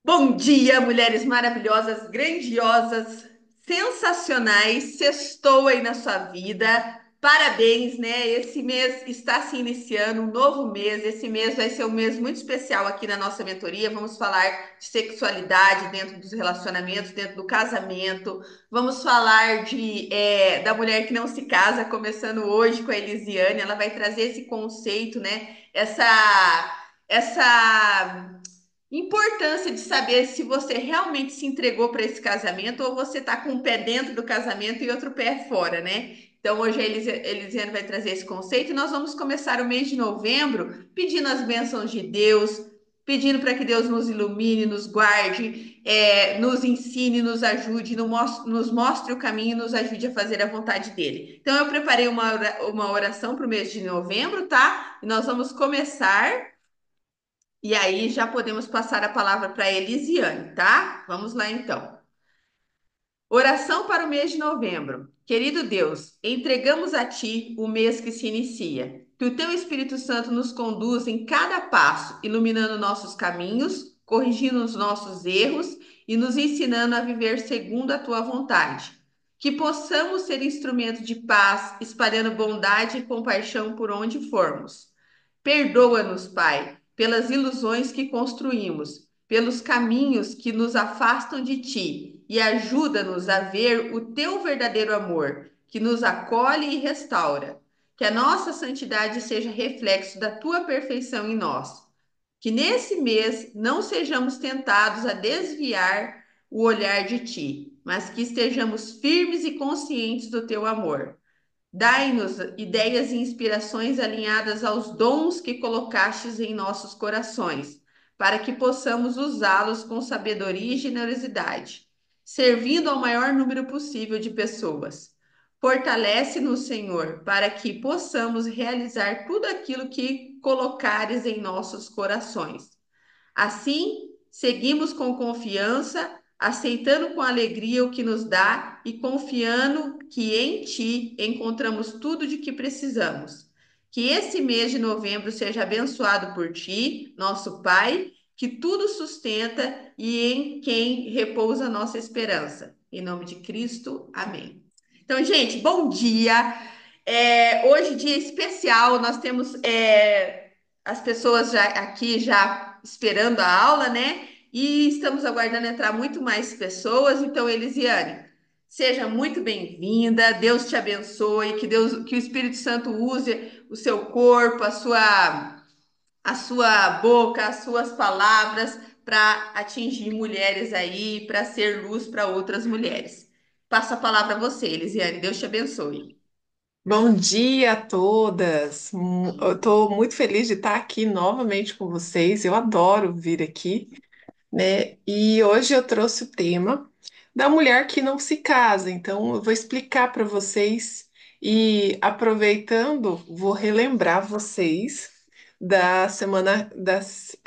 Bom dia, mulheres maravilhosas, grandiosas, sensacionais. Sextou aí na sua vida. Parabéns, né? Esse mês está se iniciando, um novo mês. Esse mês vai ser um mês muito especial aqui na nossa mentoria. Vamos falar de sexualidade dentro dos relacionamentos, dentro do casamento. Vamos falar da mulher que não se casa, começando hoje com a Elisiane. Ela vai trazer esse conceito, né? Essa importância de saber se você realmente se entregou para esse casamento ou você está com um pé dentro do casamento e outro pé fora, né? Então, hoje a Elisiane vai trazer esse conceito e nós vamos começar o mês de novembro pedindo as bênçãos de Deus, pedindo para que Deus nos ilumine, nos guarde, nos ensine, nos ajude, nos mostre o caminho e nos ajude a fazer a vontade dele. Então, eu preparei uma oração para o mês de novembro, tá? E nós vamos começar. E aí já podemos passar a palavra para Elisiane, tá? Vamos lá então. Oração para o mês de novembro. Querido Deus, entregamos a Ti o mês que se inicia. Que o Teu Espírito Santo nos conduza em cada passo, iluminando nossos caminhos, corrigindo os nossos erros e nos ensinando a viver segundo a Tua vontade. Que possamos ser instrumento de paz, espalhando bondade e compaixão por onde formos. Perdoa-nos, Pai, pelas ilusões que construímos, pelos caminhos que nos afastam de Ti, e ajuda-nos a ver o Teu verdadeiro amor, que nos acolhe e restaura. Que a nossa santidade seja reflexo da Tua perfeição em nós. Que nesse mês não sejamos tentados a desviar o olhar de Ti, mas que estejamos firmes e conscientes do Teu amor. Dai-nos ideias e inspirações alinhadas aos dons que colocastes em nossos corações, para que possamos usá-los com sabedoria e generosidade, servindo ao maior número possível de pessoas. Fortalece-nos, Senhor, para que possamos realizar tudo aquilo que colocares em nossos corações. Assim, seguimos com confiança, aceitando com alegria o que nos dá e confiando que em Ti encontramos tudo de que precisamos. Que esse mês de novembro seja abençoado por Ti, nosso Pai, que tudo sustenta e em quem repousa a nossa esperança. Em nome de Cristo, amém. Então, gente, bom dia. Hoje, dia especial, nós temos as pessoas já aqui já esperando a aula, né? E estamos aguardando entrar muito mais pessoas. Então, Elisiane, seja muito bem-vinda. Deus te abençoe, que o Espírito Santo use o seu corpo, a sua boca, as suas palavras para atingir mulheres aí, para ser luz para outras mulheres. Passo a palavra a você, Elisiane. Deus te abençoe. Bom dia a todas! Eu estou muito feliz de estar aqui novamente com vocês. Eu adoro vir aqui, né? E hoje eu trouxe o tema da mulher que não se casa. Então, eu vou explicar para vocês e, aproveitando, vou relembrar vocês da semana,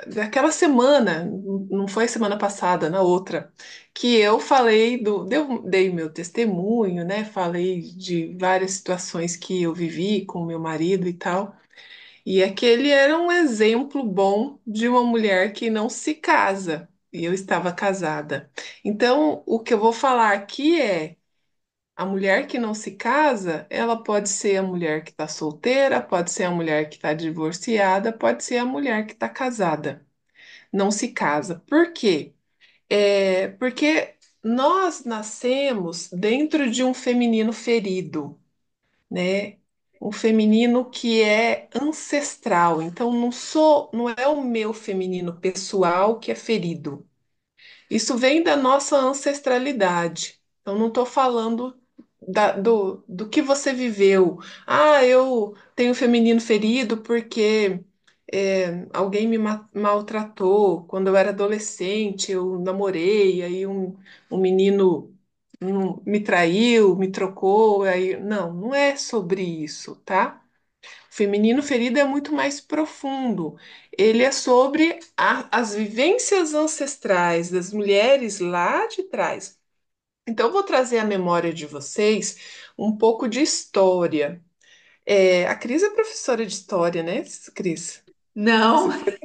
daquela semana, não foi semana passada, na outra, que eu falei dei meu testemunho, né? Falei de várias situações que eu vivi com meu marido e tal. E aquele era um exemplo bom de uma mulher que não se casa. E eu estava casada. Então, o que eu vou falar aqui é: a mulher que não se casa, ela pode ser a mulher que está solteira, pode ser a mulher que está divorciada, pode ser a mulher que está casada. Não se casa. Por quê? Porque nós nascemos dentro de um feminino ferido, né? Um feminino que é ancestral. Então não é o meu feminino pessoal que é ferido. Isso vem da nossa ancestralidade. Então não estou falando do que você viveu. Ah, eu tenho feminino ferido porque alguém me maltratou quando eu era adolescente, eu namorei, aí um menino me traiu, me trocou, aí não é sobre isso, tá? O feminino ferido é muito mais profundo. Ele é sobre as vivências ancestrais das mulheres lá de trás. Então, eu vou trazer à memória de vocês um pouco de história. A Cris é professora de história, né, Cris? Não, Você foi...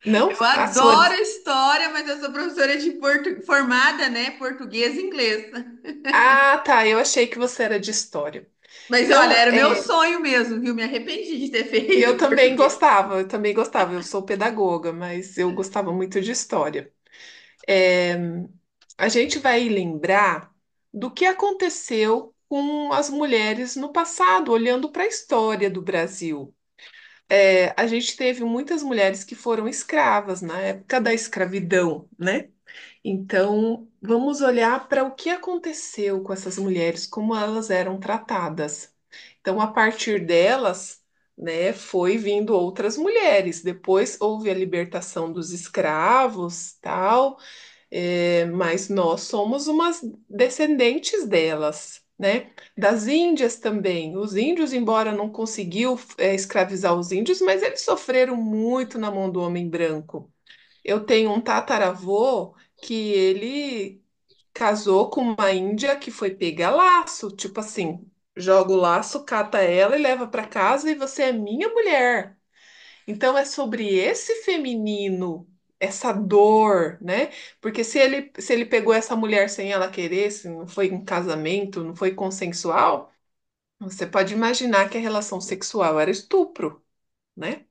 Não? eu A sua adoro história, mas eu sou professora de formada, né? Português e inglês. Ah, tá. Eu achei que você era de história. Mas olha, Então, era o meu sonho mesmo, viu? Me arrependi de ter eu feito também português. gostava, eu também gostava. Eu sou pedagoga, mas eu gostava muito de história. É, a gente vai lembrar do que aconteceu com as mulheres no passado, olhando para a história do Brasil. A gente teve muitas mulheres que foram escravas na época da escravidão, né? Então, vamos olhar para o que aconteceu com essas mulheres, como elas eram tratadas. Então, a partir delas, né, foi vindo outras mulheres. Depois houve a libertação dos escravos, tal, mas nós somos umas descendentes delas, né? Das Índias também. Os índios, embora não conseguiu, escravizar os índios, mas eles sofreram muito na mão do homem branco. Eu tenho um tataravô que ele casou com uma índia que foi pegar laço, tipo assim, joga o laço, cata ela e leva para casa e você é minha mulher. Então é sobre esse feminino, essa dor, né? Porque se ele pegou essa mulher sem ela querer, se não foi um casamento, não foi consensual, você pode imaginar que a relação sexual era estupro, né?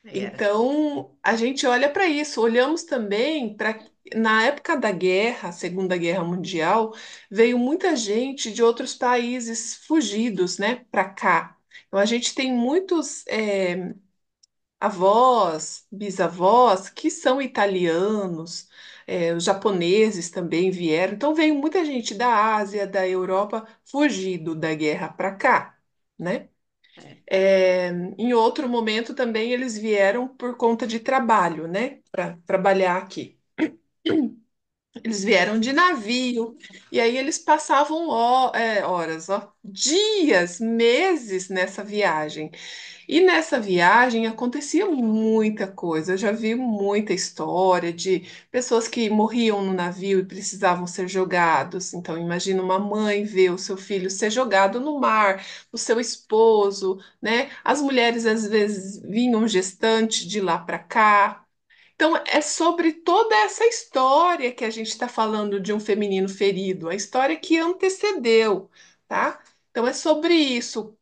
Era. Então, a gente olha para isso, olhamos também para na época da guerra, Segunda Guerra Mundial, veio muita gente de outros países fugidos, né, para cá. Então, a gente tem muitos avós, bisavós que são italianos, os japoneses também vieram. Então, veio muita gente da Ásia, da Europa, fugido da guerra para cá, né? É, É, em outro momento também eles vieram por conta de trabalho, né? Para trabalhar aqui. Eles vieram de navio, e aí eles passavam horas, ó, dias, meses nessa viagem. E nessa viagem acontecia muita coisa. Eu já vi muita história de pessoas que morriam no navio e precisavam ser jogados. Então, imagina uma mãe ver o seu filho ser jogado no mar, o seu esposo, né? As mulheres às vezes vinham gestantes de lá para cá. Então, é sobre toda essa história que a gente está falando de um feminino ferido, a história que antecedeu, tá? Então, é sobre isso.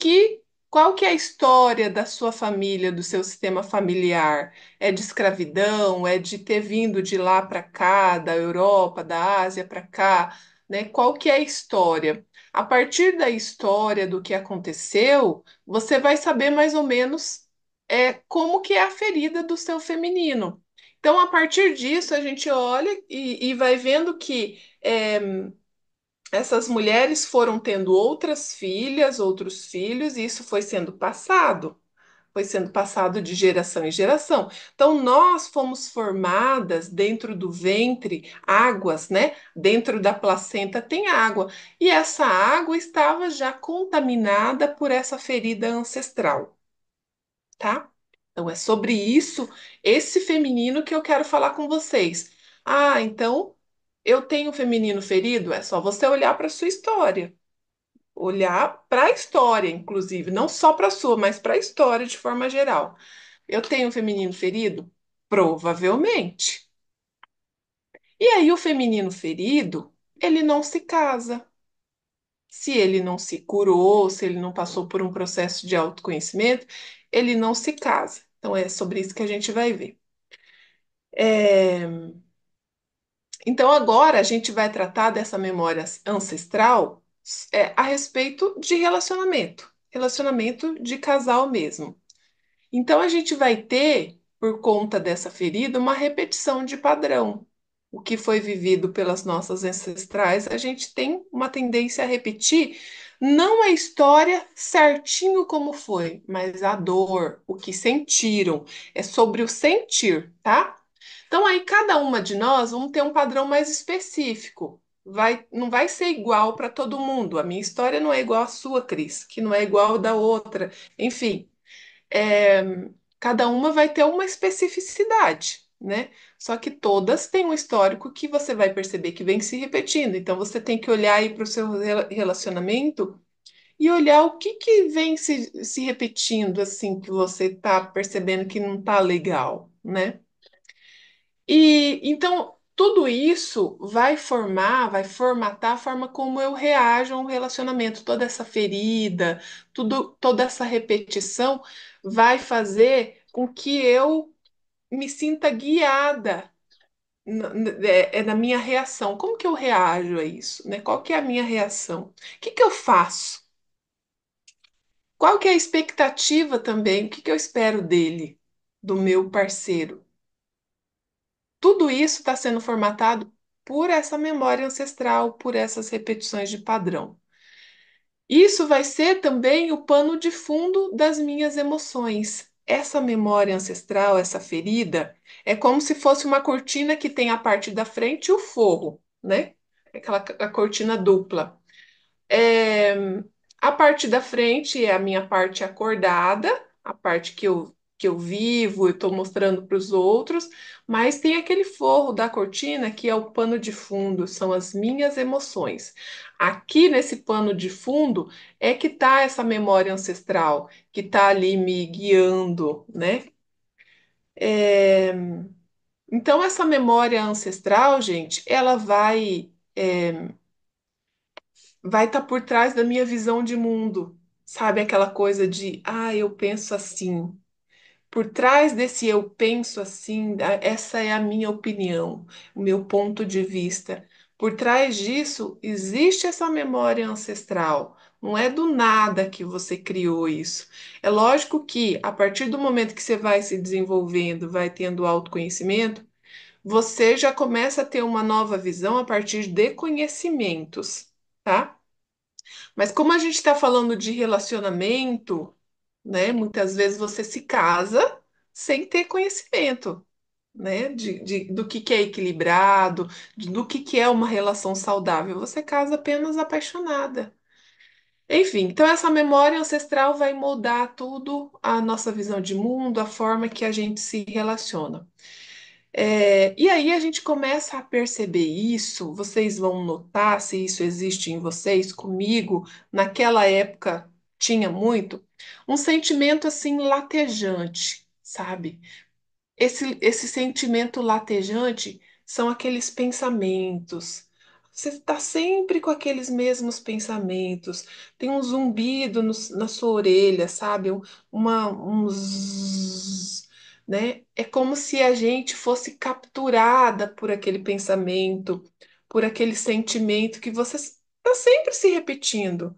Qual que é a história da sua família, do seu sistema familiar? É de escravidão? É de ter vindo de lá para cá, da Europa, da Ásia para cá, né? Qual que é a história? A partir da história do que aconteceu, você vai saber mais ou menos como que é a ferida do seu feminino. Então, a partir disso, a gente olha e vai vendo que essas mulheres foram tendo outras filhas, outros filhos, e isso foi sendo passado de geração em geração. Então, nós fomos formadas dentro do ventre, águas, né? Dentro da placenta tem água, e essa água estava já contaminada por essa ferida ancestral, tá? Então é sobre isso, esse feminino que eu quero falar com vocês. Ah, então eu tenho feminino ferido? É só você olhar para a sua história. Olhar para a história, inclusive, não só para a sua, mas para a história de forma geral. Eu tenho feminino ferido? Provavelmente. E aí, o feminino ferido, ele não se casa. Se ele não se curou, se ele não passou por um processo de autoconhecimento, ele não se casa. Então, é sobre isso que a gente vai ver. É, Então, agora a gente vai tratar dessa memória ancestral, a respeito de relacionamento, relacionamento de casal mesmo. Então, a gente vai ter, por conta dessa ferida, uma repetição de padrão. O que foi vivido pelas nossas ancestrais, a gente tem uma tendência a repetir, não a história certinho como foi, mas a dor, o que sentiram. É sobre o sentir, tá? Então, aí, cada uma de nós vamos ter um padrão mais específico. Não vai ser igual para todo mundo. A minha história não é igual à sua, Cris, que não é igual da outra. Enfim, é, cada uma vai ter uma especificidade, né? Só que todas têm um histórico que você vai perceber que vem se repetindo. Então você tem que olhar aí para o seu relacionamento e olhar o que que vem se repetindo, assim, que você está percebendo que não está legal, né? E então tudo isso vai formatar a forma como eu reajo a um relacionamento. Toda essa ferida, toda essa repetição vai fazer com que eu me sinta guiada na minha reação. Como que eu reajo a isso, né? Qual que é a minha reação? O que que eu faço? Qual que é a expectativa também? O que que eu espero dele, do meu parceiro? Tudo isso está sendo formatado por essa memória ancestral, por essas repetições de padrão. Isso vai ser também o pano de fundo das minhas emoções. Essa memória ancestral, essa ferida, é como se fosse uma cortina que tem a parte da frente e o forro, né? A cortina dupla. É, a parte da frente é a minha parte acordada, a parte que eu vivo, eu estou mostrando para os outros, mas tem aquele forro da cortina que é o pano de fundo, são as minhas emoções. Aqui nesse pano de fundo é que está essa memória ancestral, que está ali me guiando, né? É, então, essa memória ancestral, gente, ela vai estar por trás da minha visão de mundo. Sabe aquela coisa de, eu penso assim. Por trás desse eu penso assim, essa é a minha opinião, o meu ponto de vista. Por trás disso, existe essa memória ancestral. Não é do nada que você criou isso. É lógico que, a partir do momento que você vai se desenvolvendo, vai tendo autoconhecimento, você já começa a ter uma nova visão a partir de conhecimentos, tá? Mas como a gente está falando de relacionamento, né? Muitas vezes você se casa sem ter conhecimento, né? Do que é equilibrado, do que é uma relação saudável. Você casa apenas apaixonada. Enfim, então essa memória ancestral vai moldar tudo, a nossa visão de mundo, a forma que a gente se relaciona. E aí a gente começa a perceber isso, vocês vão notar se isso existe em vocês, comigo, naquela época tinha muito, um sentimento assim latejante, sabe? Esse sentimento latejante são aqueles pensamentos. Você está sempre com aqueles mesmos pensamentos. Tem um zumbido na sua orelha, sabe? Um zzz, né? É como se a gente fosse capturada por aquele pensamento, por aquele sentimento que você está sempre se repetindo,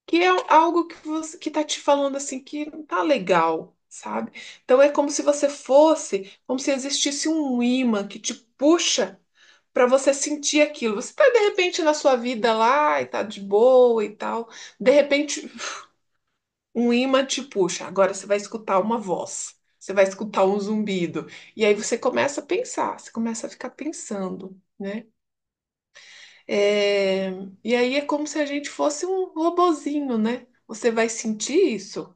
que é algo que você que tá te falando assim que não tá legal, sabe? Então é como se você fosse, como se existisse um imã que te puxa para você sentir aquilo. Você tá de repente na sua vida lá e tá de boa e tal, de repente um imã te puxa. Agora você vai escutar uma voz. Você vai escutar um zumbido. E aí você começa a pensar, você começa a ficar pensando, né? É, e aí é como se a gente fosse um robozinho, né? Você vai sentir isso,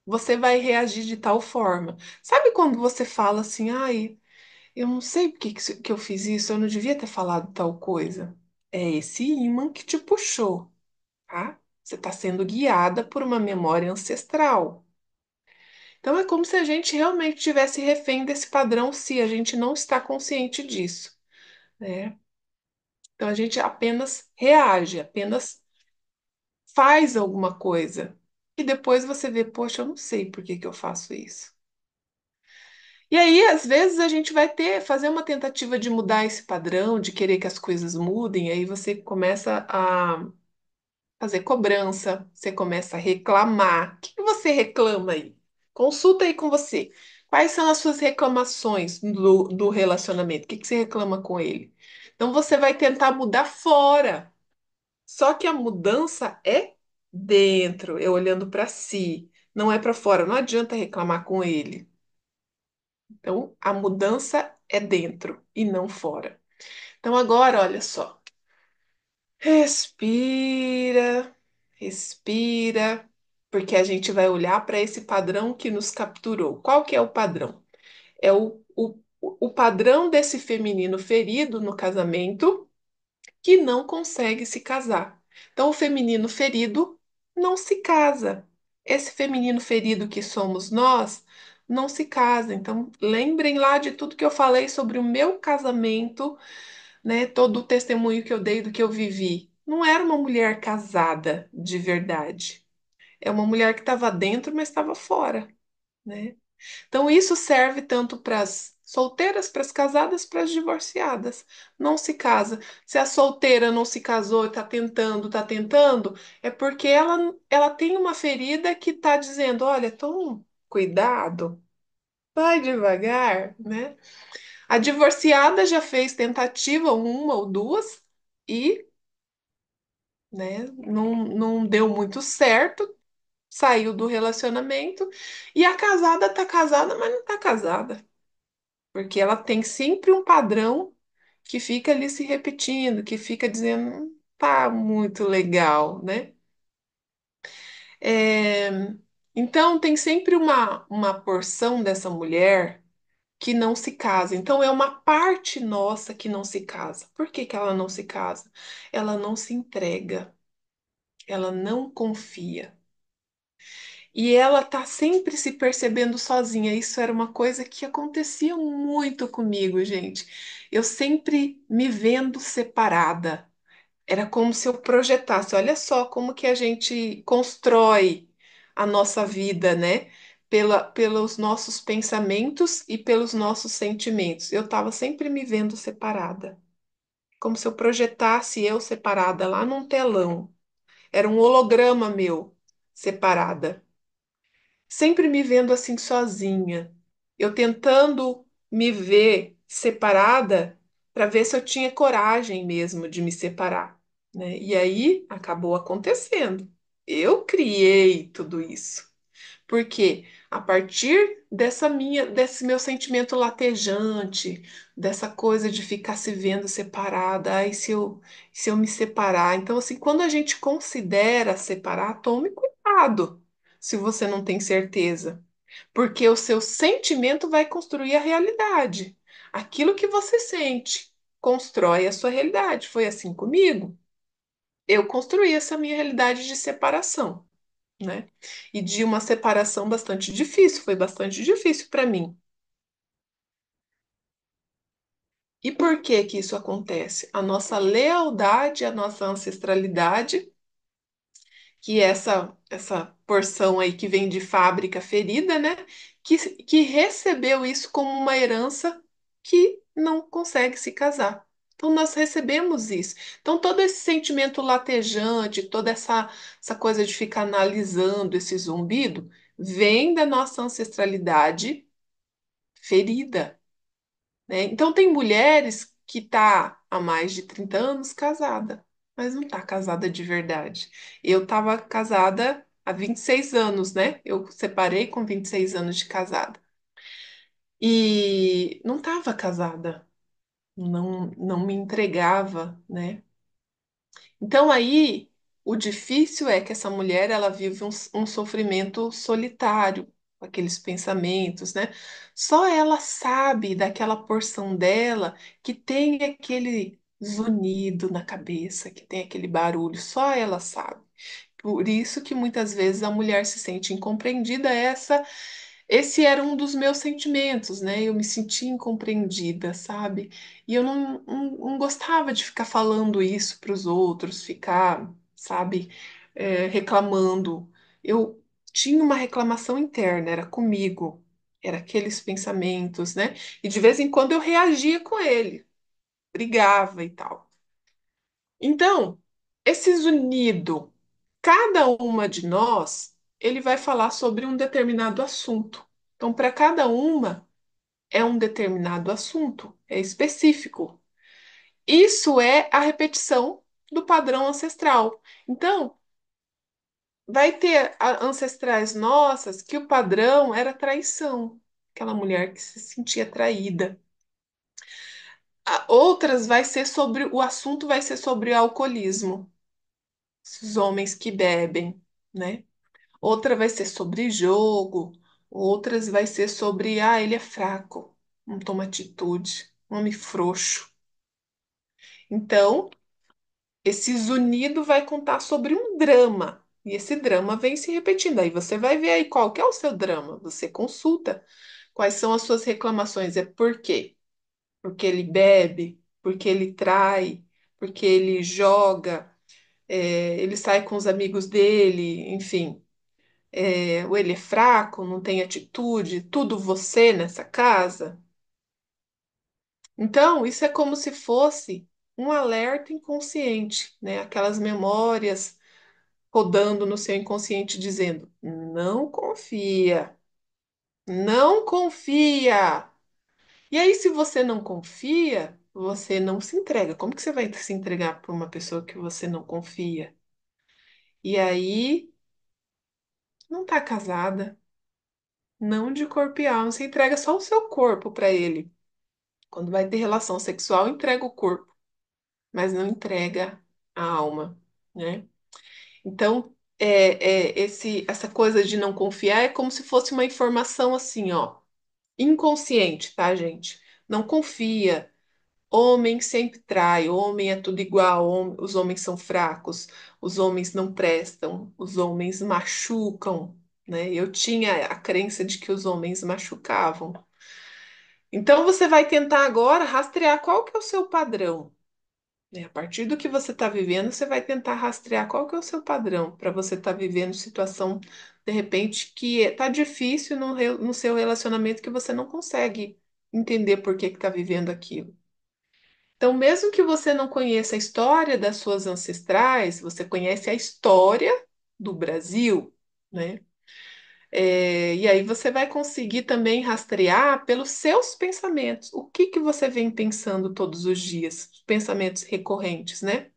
você vai reagir de tal forma. Sabe quando você fala assim, eu não sei por que eu fiz isso, eu não devia ter falado tal coisa? É esse imã que te puxou, tá? Você está sendo guiada por uma memória ancestral. Então é como se a gente realmente tivesse refém desse padrão se a gente não está consciente disso, né? Então a gente apenas reage, apenas faz alguma coisa e depois você vê, poxa, eu não sei por que que eu faço isso. E aí, às vezes, a gente vai fazer uma tentativa de mudar esse padrão, de querer que as coisas mudem, aí você começa a fazer cobrança, você começa a reclamar. O que que você reclama aí? Consulta aí com você. Quais são as suas reclamações do relacionamento? O que que você reclama com ele? Então, você vai tentar mudar fora. Só que a mudança é dentro, é olhando para si, não é para fora. Não adianta reclamar com ele. Então, a mudança é dentro e não fora. Então, agora, olha só. Respira, respira, porque a gente vai olhar para esse padrão que nos capturou. Qual que é o padrão? É o padrão desse feminino ferido no casamento que não consegue se casar. Então, o feminino ferido não se casa. Esse feminino ferido que somos nós não se casa. Então, lembrem lá de tudo que eu falei sobre o meu casamento, né? Todo o testemunho que eu dei do que eu vivi. Não era uma mulher casada de verdade. É uma mulher que estava dentro, mas estava fora, né? Então, isso serve tanto para as solteiras, para as casadas, para as divorciadas. Não se casa. Se a solteira não se casou e está tentando, é porque ela tem uma ferida que está dizendo: olha, toma cuidado, vai devagar, né? A divorciada já fez tentativa, uma ou duas, e, né, não deu muito certo, saiu do relacionamento, e a casada tá casada, mas não tá casada. Porque ela tem sempre um padrão que fica ali se repetindo, que fica dizendo, tá muito legal, né? É, então, tem sempre uma porção dessa mulher que não se casa. Então, é uma parte nossa que não se casa. Por que que ela não se casa? Ela não se entrega, ela não confia. E ela tá sempre se percebendo sozinha. Isso era uma coisa que acontecia muito comigo, gente. Eu sempre me vendo separada. Era como se eu projetasse. Olha só como que a gente constrói a nossa vida, né? Pelos nossos pensamentos e pelos nossos sentimentos. Eu estava sempre me vendo separada. Como se eu projetasse eu separada lá num telão. Era um holograma meu, separada, sempre me vendo assim sozinha. Eu tentando me ver separada para ver se eu tinha coragem mesmo de me separar, né? E aí acabou acontecendo. Eu criei tudo isso. Porque a partir desse meu sentimento latejante, dessa coisa de ficar se vendo separada, ai, se eu me separar. Então, assim, quando a gente considera separar, tome cuidado se você não tem certeza, porque o seu sentimento vai construir a realidade. Aquilo que você sente constrói a sua realidade. Foi assim comigo. Eu construí essa minha realidade de separação, né? E de uma separação bastante difícil, foi bastante difícil para mim. E por que que isso acontece? A nossa lealdade, a nossa ancestralidade, que é essa porção aí que vem de fábrica ferida, né? Que recebeu isso como uma herança que não consegue se casar. Então, nós recebemos isso. Então, todo esse sentimento latejante, toda essa coisa de ficar analisando esse zumbido, vem da nossa ancestralidade ferida, né? Então, tem mulheres que tá há mais de 30 anos casada, mas não tá casada de verdade. Eu estava casada há 26 anos, né? Eu separei com 26 anos de casada. E não estava casada, não me entregava, né? Então aí o difícil é que essa mulher ela vive um sofrimento solitário, com aqueles pensamentos, né? Só ela sabe daquela porção dela que tem aquele zunido na cabeça, que tem aquele barulho, só ela sabe. Por isso que muitas vezes a mulher se sente incompreendida, esse era um dos meus sentimentos, né? Eu me sentia incompreendida, sabe? E eu não gostava de ficar falando isso para os outros, ficar, sabe, reclamando. Eu tinha uma reclamação interna, era comigo, era aqueles pensamentos, né? E de vez em quando eu reagia com ele, brigava e tal. Então, esses unidos, cada uma de nós, ele vai falar sobre um determinado assunto. Então, para cada uma, é um determinado assunto, é específico. Isso é a repetição do padrão ancestral. Então, vai ter ancestrais nossas que o padrão era traição, aquela mulher que se sentia traída. Outras vai ser sobre, o assunto vai ser sobre alcoolismo, esses homens que bebem, né? Outra vai ser sobre jogo, outras vai ser sobre, ele é fraco, não toma atitude, um homem frouxo. Então, esse zunido vai contar sobre um drama. E esse drama vem se repetindo. Aí você vai ver aí qual que é o seu drama. Você consulta quais são as suas reclamações. É por quê? Porque ele bebe, porque ele trai, porque ele joga, ele sai com os amigos dele, enfim. Ou ele é fraco, não tem atitude, tudo você nessa casa. Então, isso é como se fosse um alerta inconsciente, né? Aquelas memórias rodando no seu inconsciente dizendo: não confia, não confia. E aí, se você não confia, você não se entrega. Como que você vai se entregar para uma pessoa que você não confia? E aí, não tá casada, não de corpo e alma, você entrega só o seu corpo para ele. Quando vai ter relação sexual, entrega o corpo, mas não entrega a alma, né? Então, essa coisa de não confiar é como se fosse uma informação assim, ó, inconsciente, tá, gente? Não confia. Homem sempre trai, homem é tudo igual, os homens são fracos, os homens não prestam, os homens machucam, né? Eu tinha a crença de que os homens machucavam. Então você vai tentar agora rastrear qual que é o seu padrão, né? A partir do que você está vivendo, você vai tentar rastrear qual que é o seu padrão para você estar vivendo situação, de repente, que está difícil no seu relacionamento que você não consegue entender por que está vivendo aquilo. Então, mesmo que você não conheça a história das suas ancestrais, você conhece a história do Brasil, né? E aí você vai conseguir também rastrear pelos seus pensamentos. O que que você vem pensando todos os dias? Os pensamentos recorrentes, né?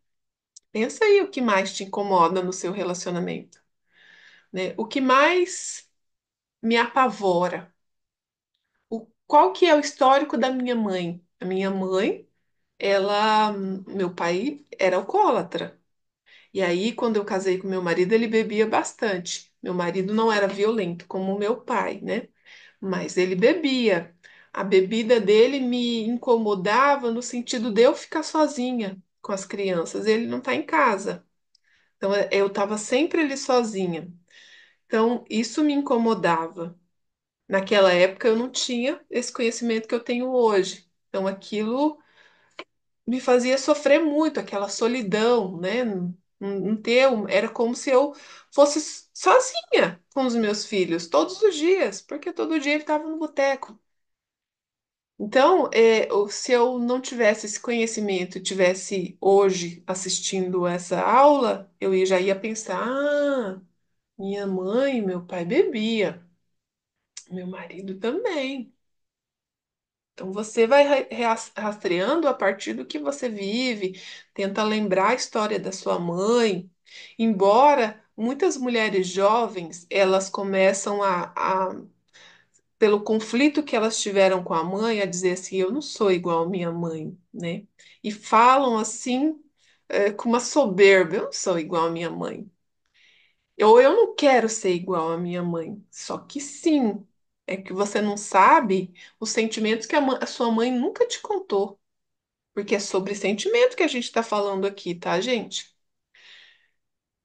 Pensa aí o que mais te incomoda no seu relacionamento, né? O que mais me apavora? Qual que é o histórico da minha mãe? A minha mãe, meu pai era alcoólatra. E aí, quando eu casei com meu marido, ele bebia bastante. Meu marido não era violento como o meu pai, né? Mas ele bebia. A bebida dele me incomodava no sentido de eu ficar sozinha com as crianças. Ele não está em casa. Então, eu estava sempre ali sozinha. Então, isso me incomodava. Naquela época, eu não tinha esse conhecimento que eu tenho hoje. Então, aquilo me fazia sofrer muito, aquela solidão, né? Não ter, era como se eu fosse sozinha com os meus filhos todos os dias, porque todo dia ele estava no boteco. Então, se eu não tivesse esse conhecimento, e tivesse hoje assistindo essa aula, já ia pensar: ah, minha mãe e meu pai bebia, meu marido também. Então você vai rastreando a partir do que você vive, tenta lembrar a história da sua mãe. Embora muitas mulheres jovens, elas começam pelo conflito que elas tiveram com a mãe, a dizer assim, eu não sou igual à minha mãe, né? E falam assim, com uma soberba, eu não sou igual à minha mãe. Ou eu não quero ser igual à minha mãe. Só que sim, é que você não sabe os sentimentos que a sua mãe nunca te contou. Porque é sobre sentimento que a gente está falando aqui, tá, gente?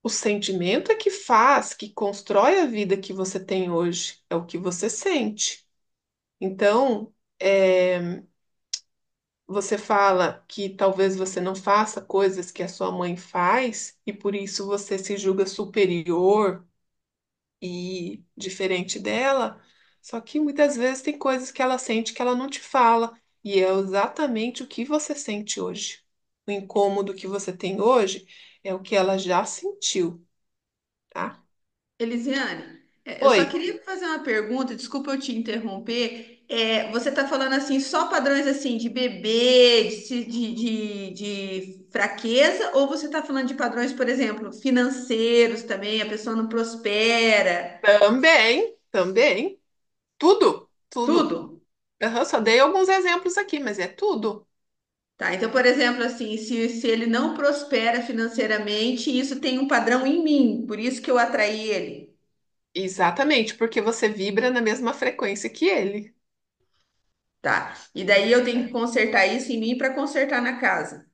O sentimento é que faz, que constrói a vida que você tem hoje. É o que você sente. Então, você fala que talvez você não faça coisas que a sua mãe faz e por isso você se julga superior e diferente dela, só que muitas vezes tem coisas que ela sente que ela não te fala, e é exatamente o que você sente hoje. O incômodo que você tem hoje é o que ela já sentiu, tá? Elisiane, eu Oi, só queria fazer uma pergunta, desculpa eu te interromper. Você está falando assim, só padrões assim de bebê, de fraqueza, ou você está falando de padrões, por exemplo, financeiros também, a pessoa não prospera, também, também, tudo, tudo. tudo? Aham, só dei alguns exemplos aqui, mas é tudo. Tá, então, por exemplo, assim, se ele não prospera financeiramente, isso tem um padrão em mim, por isso que eu atraí ele. Exatamente, porque você vibra na mesma frequência que ele. Tá. E daí eu tenho que consertar isso em mim para consertar na casa.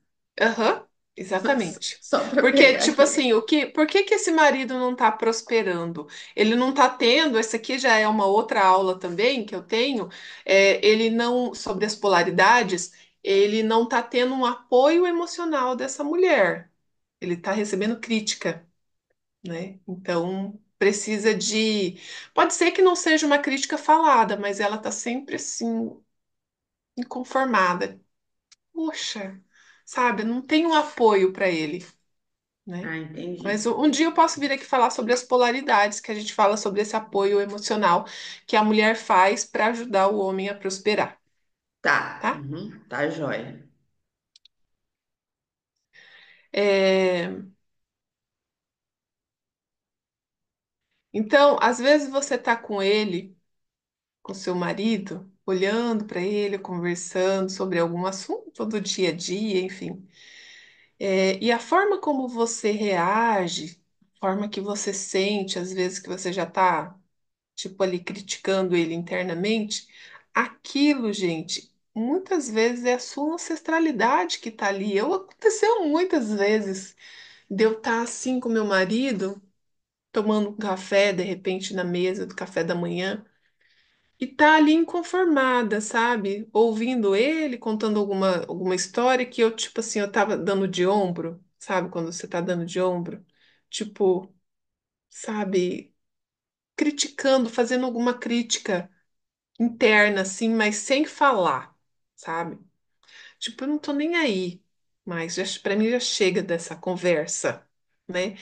Aham. Exatamente. Só para Porque, pegar tipo aqui. assim, por que que esse marido não está prosperando? Ele não está tendo, essa aqui já é uma outra aula também que eu tenho, ele não, sobre as polaridades, ele não está tendo um apoio emocional dessa mulher. Ele está recebendo crítica, né? Então, precisa de. Pode ser que não seja uma crítica falada, mas ela está sempre assim, inconformada. Poxa, sabe, não tem um apoio para ele, né? Ah, entendi. Mas um dia eu posso vir aqui falar sobre as polaridades, que a gente fala sobre esse apoio emocional que a mulher faz para ajudar o homem a prosperar, Tá, tá? uhum, tá joia. É, Então, às vezes você tá com ele, com seu marido, olhando para ele, conversando sobre algum assunto do dia a dia, enfim. E a forma como você reage, a forma que você sente, às vezes que você já tá tipo ali criticando ele internamente, aquilo, gente, muitas vezes é a sua ancestralidade que tá ali. Aconteceu muitas vezes de eu estar assim com meu marido, tomando um café, de repente, na mesa do café da manhã, e tá ali inconformada, sabe? Ouvindo ele contando alguma história que eu, tipo assim, eu tava dando de ombro, sabe? Quando você tá dando de ombro, tipo, sabe? Criticando, fazendo alguma crítica interna, assim, mas sem falar, sabe? Tipo, eu não tô nem aí, mas já, para mim já chega dessa conversa, né?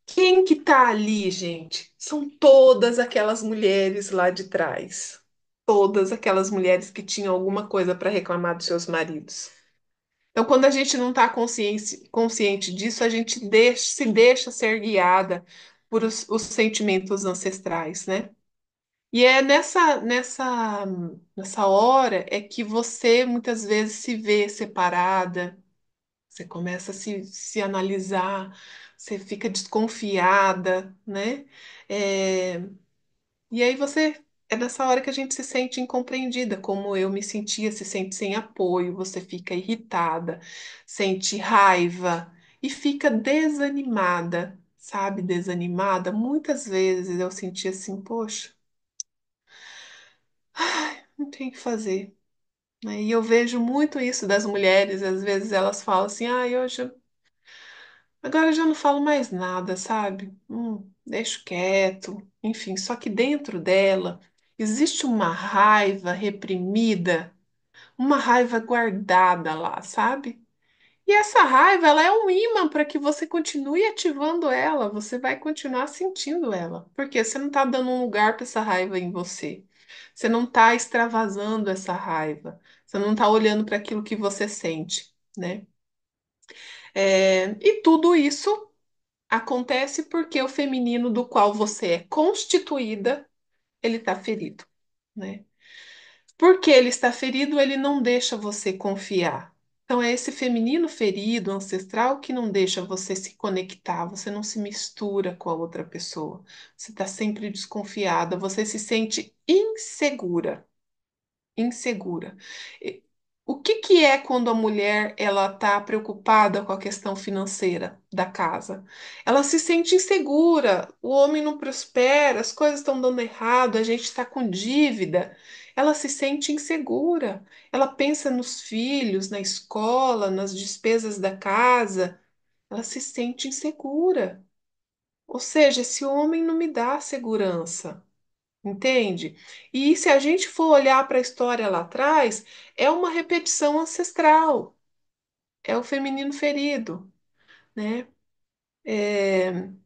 Quem que tá ali, gente? São todas aquelas mulheres lá de trás. Todas aquelas mulheres que tinham alguma coisa para reclamar dos seus maridos. Então, quando a gente não está consciente disso, a gente se deixa ser guiada por os sentimentos ancestrais, né? E é nessa hora é que você muitas vezes se vê separada, você começa a se analisar, você fica desconfiada, né? É, e aí é nessa hora que a gente se sente incompreendida, como eu me sentia, se sente sem apoio, você fica irritada, sente raiva e fica desanimada, sabe? Desanimada. Muitas vezes eu senti assim, poxa, não tem o que fazer, né? E eu vejo muito isso das mulheres, às vezes elas falam assim, ah, agora eu já não falo mais nada, sabe? Deixo quieto, enfim, só que dentro dela existe uma raiva reprimida, uma raiva guardada lá, sabe? E essa raiva, ela é um imã para que você continue ativando ela, você vai continuar sentindo ela, porque você não está dando um lugar para essa raiva em você. Você não está extravasando essa raiva, você não está olhando para aquilo que você sente, né? E tudo isso acontece porque o feminino do qual você é constituída, ele está ferido, né? Porque ele está ferido, ele não deixa você confiar. Então, é esse feminino ferido, ancestral, que não deixa você se conectar, você não se mistura com a outra pessoa. Você está sempre desconfiada, você se sente insegura, insegura. E O que que é quando a mulher ela está preocupada com a questão financeira da casa? Ela se sente insegura, o homem não prospera, as coisas estão dando errado, a gente está com dívida. Ela se sente insegura. Ela pensa nos filhos, na escola, nas despesas da casa. Ela se sente insegura. Ou seja, esse homem não me dá segurança. Entende? E se a gente for olhar para a história lá atrás, é uma repetição ancestral, é o feminino ferido, né?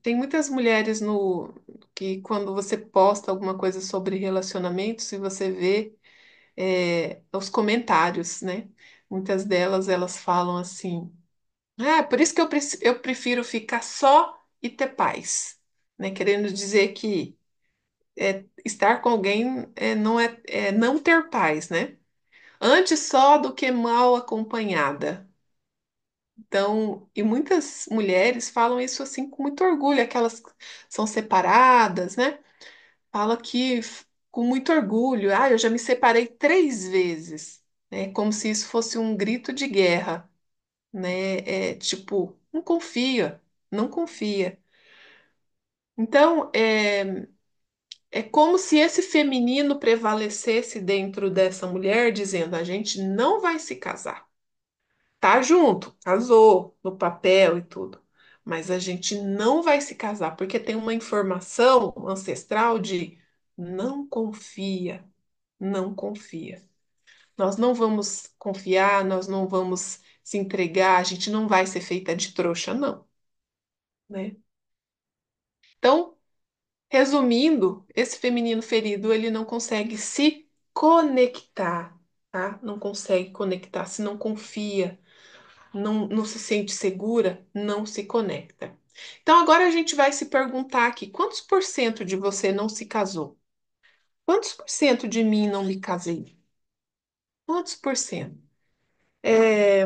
Tem muitas mulheres no que quando você posta alguma coisa sobre relacionamento, se você vê os comentários, né? Muitas delas elas falam assim: ah, por isso que eu prefiro ficar só e ter paz, né? Querendo dizer que estar com alguém é não ter paz, né? Antes só do que mal acompanhada. Então, e muitas mulheres falam isso assim com muito orgulho, aquelas que são separadas, né? Fala que com muito orgulho, ah, eu já me separei 3 vezes, né? Como se isso fosse um grito de guerra, né? É tipo, não confia, não confia. Então, é como se esse feminino prevalecesse dentro dessa mulher, dizendo: a gente não vai se casar. Tá junto, casou no papel e tudo, mas a gente não vai se casar porque tem uma informação ancestral de não confia, não confia. Nós não vamos confiar, nós não vamos se entregar, a gente não vai ser feita de trouxa, não, né? Então, resumindo, esse feminino ferido, ele não consegue se conectar, tá? Não consegue conectar, se não confia, não se sente segura, não se conecta. Então, agora a gente vai se perguntar aqui: quantos por cento de você não se casou? Quantos por cento de mim não me casei? Quantos por cento? É,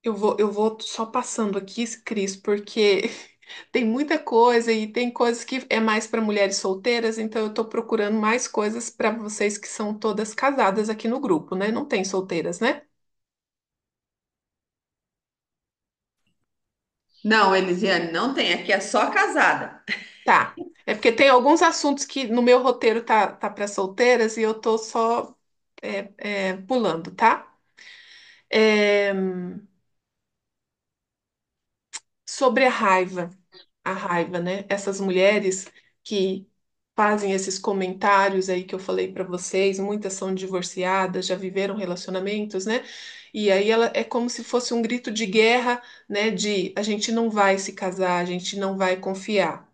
eu vou só passando aqui, Cris, porque tem muita coisa e tem coisas que é mais para mulheres solteiras, então eu estou procurando mais coisas para vocês que são todas casadas aqui no grupo, né? Não tem solteiras, né? Não, Elisiane, não tem. Aqui é só casada. Tá. É porque tem alguns assuntos que no meu roteiro tá para solteiras e eu tô só pulando, tá? É, sobre a raiva, né? Essas mulheres que fazem esses comentários aí que eu falei para vocês, muitas são divorciadas, já viveram relacionamentos, né? E aí ela é como se fosse um grito de guerra, né? De a gente não vai se casar, a gente não vai confiar.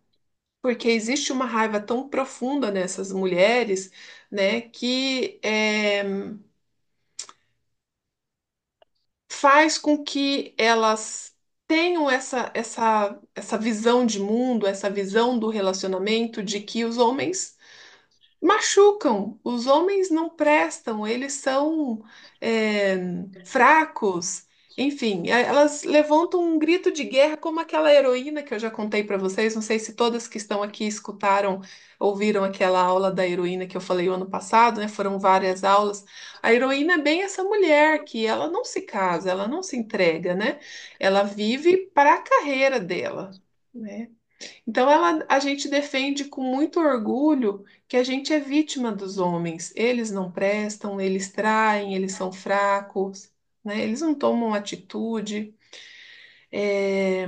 Porque existe uma raiva tão profunda nessas mulheres, né, que faz com que elas tenham essa visão de mundo, essa visão do relacionamento de que os homens machucam. Os homens não prestam, eles são é, fracos. Enfim, elas levantam um grito de guerra como aquela heroína que eu já contei para vocês. Não sei se todas que estão aqui escutaram, ouviram aquela aula da heroína que eu falei o ano passado, né? Foram várias aulas. A heroína é bem essa mulher que ela não se casa, ela não se entrega, né? Ela vive para a carreira dela, né? Então, a gente defende com muito orgulho que a gente é vítima dos homens. Eles não prestam, eles traem, eles são fracos, né? Eles não tomam atitude. É,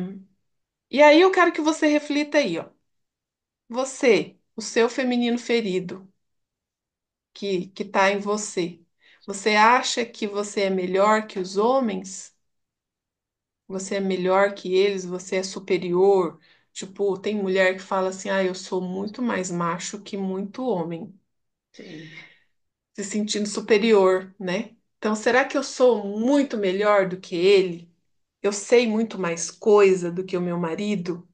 E aí eu quero que você reflita aí, ó. Você, o seu feminino ferido que está em você, você acha que você é melhor que os homens? Você é melhor que eles? Você é superior? Tipo, tem mulher que fala assim: ah, eu sou muito mais macho que muito homem, Sim. se sentindo superior, né? Então, será que eu sou muito melhor do que ele? Eu sei muito mais coisa do que o meu marido?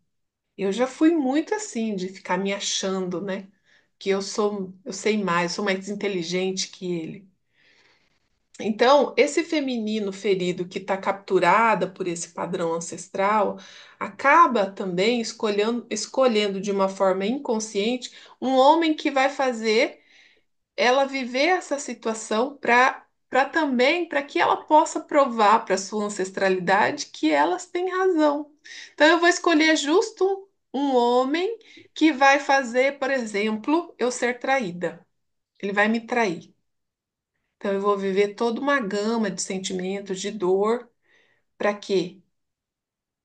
Eu já fui muito assim, de ficar me achando, né? Que eu sei mais, eu sou mais inteligente que ele. Então, esse feminino ferido que está capturada por esse padrão ancestral acaba também escolhendo de uma forma inconsciente um homem que vai fazer ela viver essa situação para também para que ela possa provar para sua ancestralidade que elas têm razão. Então, eu vou escolher justo um homem que vai fazer, por exemplo, eu ser traída. Ele vai me trair. Então, eu vou viver toda uma gama de sentimentos, de dor, para quê?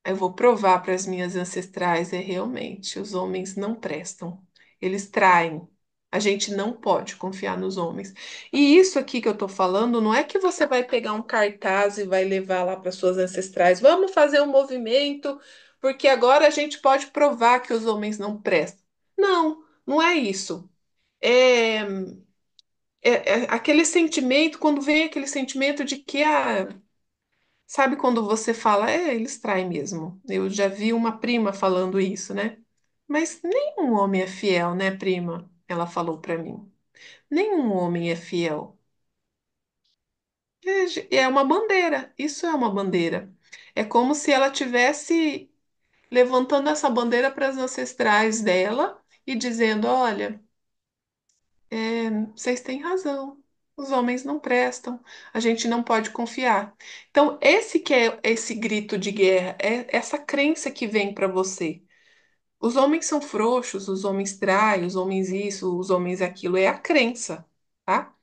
Eu vou provar para as minhas ancestrais, é realmente, os homens não prestam, eles traem. A gente não pode confiar nos homens. E isso aqui que eu estou falando, não é que você vai pegar um cartaz e vai levar lá para suas ancestrais. Vamos fazer um movimento, porque agora a gente pode provar que os homens não prestam. Não, não é isso. É, é aquele sentimento, quando vem aquele sentimento de que sabe quando você fala, eles traem mesmo. Eu já vi uma prima falando isso, né? Mas nenhum homem é fiel, né, prima? Ela falou pra mim. Nenhum homem é fiel. É uma bandeira, isso é uma bandeira. É como se ela tivesse levantando essa bandeira para as ancestrais dela e dizendo: olha, vocês têm razão. os homens não prestam, a gente não pode confiar. Então, esse que é esse grito de guerra, é essa crença que vem para você. Os homens são frouxos, os homens traem, os homens isso, os homens aquilo, é a crença, tá?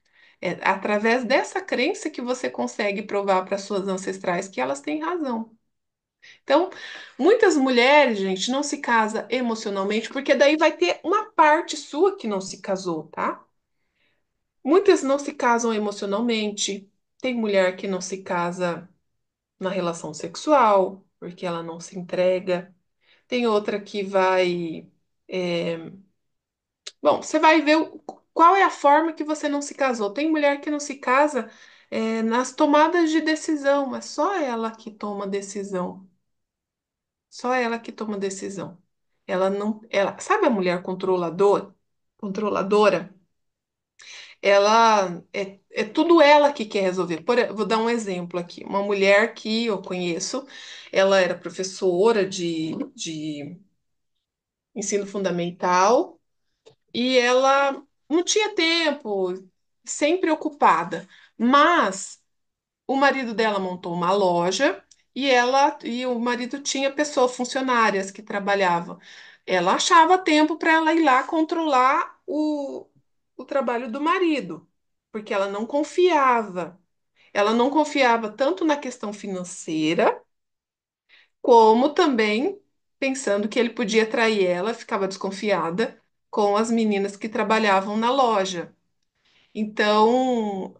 É através dessa crença que você consegue provar para suas ancestrais que elas têm razão. Então, muitas mulheres, gente, não se casa emocionalmente, porque daí vai ter uma parte sua que não se casou, tá? Muitas não se casam emocionalmente. Tem mulher que não se casa na relação sexual, porque ela não se entrega. Tem outra que vai. é, Bom, você vai ver qual é a forma que você não se casou. Tem mulher que não se casa, nas tomadas de decisão, é só ela que toma decisão. Só ela que toma decisão. Ela não, sabe a mulher controladora? Ela é tudo ela que quer resolver. Vou dar um exemplo aqui. Uma mulher que eu conheço, ela era professora de ensino fundamental e ela não tinha tempo, sempre ocupada. Mas o marido dela montou uma loja e o marido tinha pessoas funcionárias que trabalhavam. Ela achava tempo para ela ir lá controlar o trabalho do marido, porque ela não confiava. Ela não confiava tanto na questão financeira, como também pensando que ele podia trair ela, ficava desconfiada com as meninas que trabalhavam na loja. Então,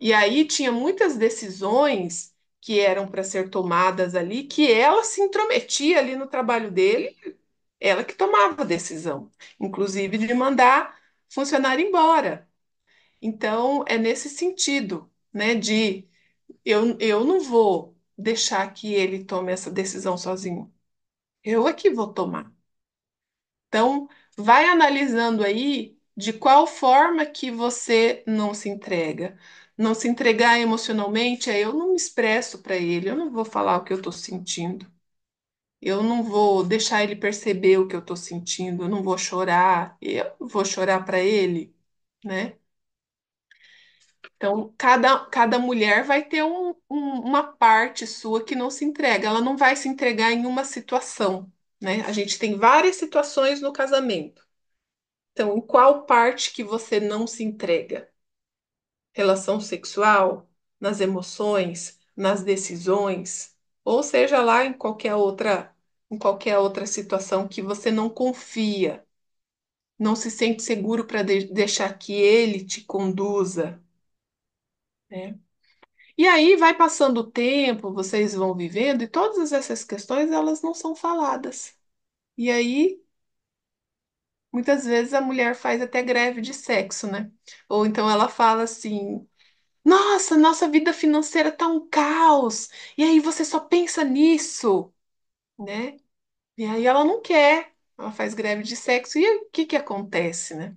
e aí tinha muitas decisões que eram para ser tomadas ali, que ela se intrometia ali no trabalho dele, ela que tomava a decisão, inclusive de mandar funcionário embora. Então, é nesse sentido, né, de eu não vou deixar que ele tome essa decisão sozinho. Eu é que vou tomar. Então, vai analisando aí de qual forma que você não se entrega. Não se entregar emocionalmente, eu não me expresso para ele, eu não vou falar o que eu estou sentindo. Eu não vou deixar ele perceber o que eu estou sentindo, eu não vou chorar, eu vou chorar para ele, né? Então, cada mulher vai ter uma parte sua que não se entrega, ela não vai se entregar em uma situação, né? A gente tem várias situações no casamento. Então, em qual parte que você não se entrega? Relação sexual, nas emoções, nas decisões, ou seja lá em qualquer outra situação que você não confia, não se sente seguro para deixar que ele te conduza, né? E aí vai passando o tempo, vocês vão vivendo e todas essas questões elas não são faladas. E aí muitas vezes a mulher faz até greve de sexo, né? Ou então ela fala assim: nossa, nossa vida financeira tá um caos. E aí você só pensa nisso, né? E aí ela não quer. Ela faz greve de sexo. E aí, o que que acontece, né?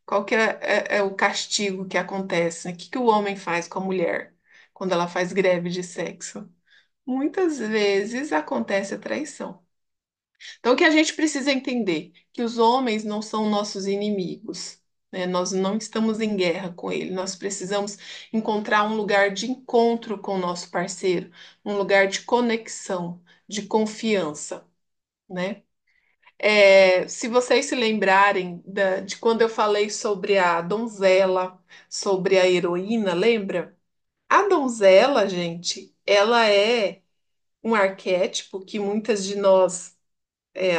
Qual que é o castigo que acontece, né? O que que o homem faz com a mulher quando ela faz greve de sexo? Muitas vezes acontece a traição. Então, o que a gente precisa entender? Que os homens não são nossos inimigos, né? Nós não estamos em guerra com ele. Nós precisamos encontrar um lugar de encontro com o nosso parceiro, um lugar de conexão, de confiança, né? Se vocês se lembrarem de quando eu falei sobre a donzela, sobre a heroína, lembra? A donzela, gente, ela é um arquétipo que muitas de nós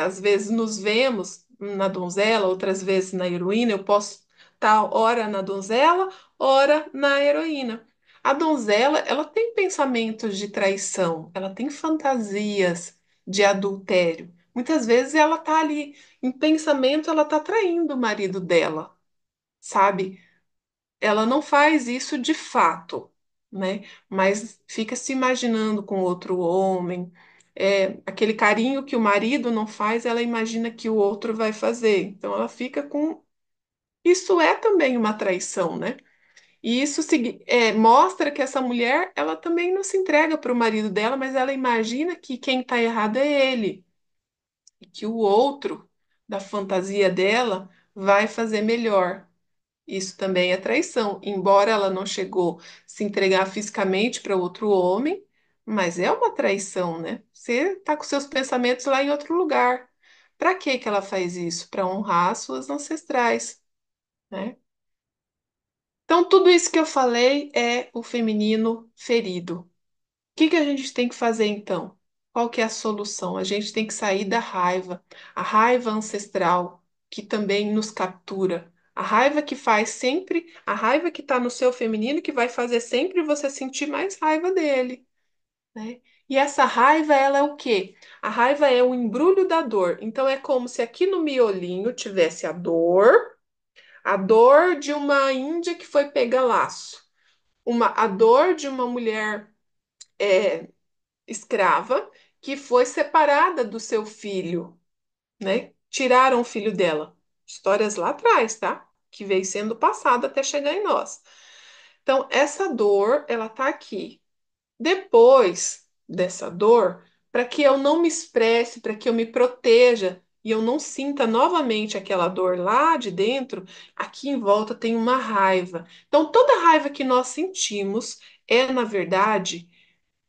às vezes nos vemos na donzela, outras vezes na heroína. Eu posso estar ora na donzela, ora na heroína. A donzela, ela tem pensamentos de traição, ela tem fantasias de adultério. Muitas vezes ela tá ali em pensamento, ela tá traindo o marido dela, sabe? Ela não faz isso de fato, né? Mas fica se imaginando com outro homem. Aquele carinho que o marido não faz, ela imagina que o outro vai fazer. Então ela fica com. Isso é também uma traição, né? E isso mostra que essa mulher, ela também não se entrega para o marido dela, mas ela imagina que quem está errado é ele, e que o outro, da fantasia dela, vai fazer melhor. Isso também é traição, embora ela não chegou a se entregar fisicamente para outro homem, mas é uma traição, né? Você está com seus pensamentos lá em outro lugar. Para que que ela faz isso? Para honrar suas ancestrais, né? Então, tudo isso que eu falei é o feminino ferido. O que que a gente tem que fazer então? Qual que é a solução? A gente tem que sair da raiva, a raiva ancestral que também nos captura. A raiva que faz sempre, a raiva que está no seu feminino que vai fazer sempre você sentir mais raiva dele, né? E essa raiva, ela é o quê? A raiva é o embrulho da dor. Então é como se aqui no miolinho tivesse a dor de uma índia que foi pegar laço, a dor de uma mulher é, escrava que foi separada do seu filho, né? Tiraram o filho dela. Histórias lá atrás, tá? Que veio sendo passada até chegar em nós. Então, essa dor, ela tá aqui. Depois dessa dor, para que eu não me expresse, para que eu me proteja e eu não sinta novamente aquela dor lá de dentro, aqui em volta tem uma raiva. Então, toda raiva que nós sentimos é, na verdade,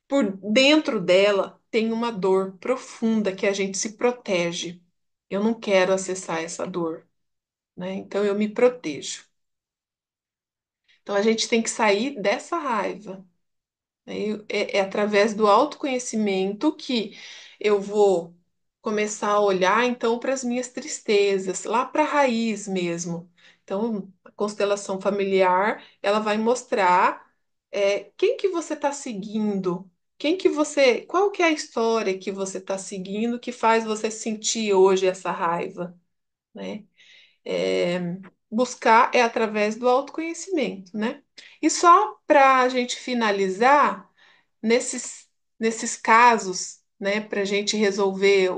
por dentro dela tem uma dor profunda que a gente se protege. Eu não quero acessar essa dor, né? Então eu me protejo. Então a gente tem que sair dessa raiva, né? É através do autoconhecimento que eu vou começar a olhar então para as minhas tristezas, lá para a raiz mesmo. Então, a constelação familiar, ela vai mostrar quem que você está seguindo, qual que é a história que você está seguindo que faz você sentir hoje essa raiva, né? É, buscar é através do autoconhecimento, né? E só para a gente finalizar, nesses, nesses casos, né, para a gente resolver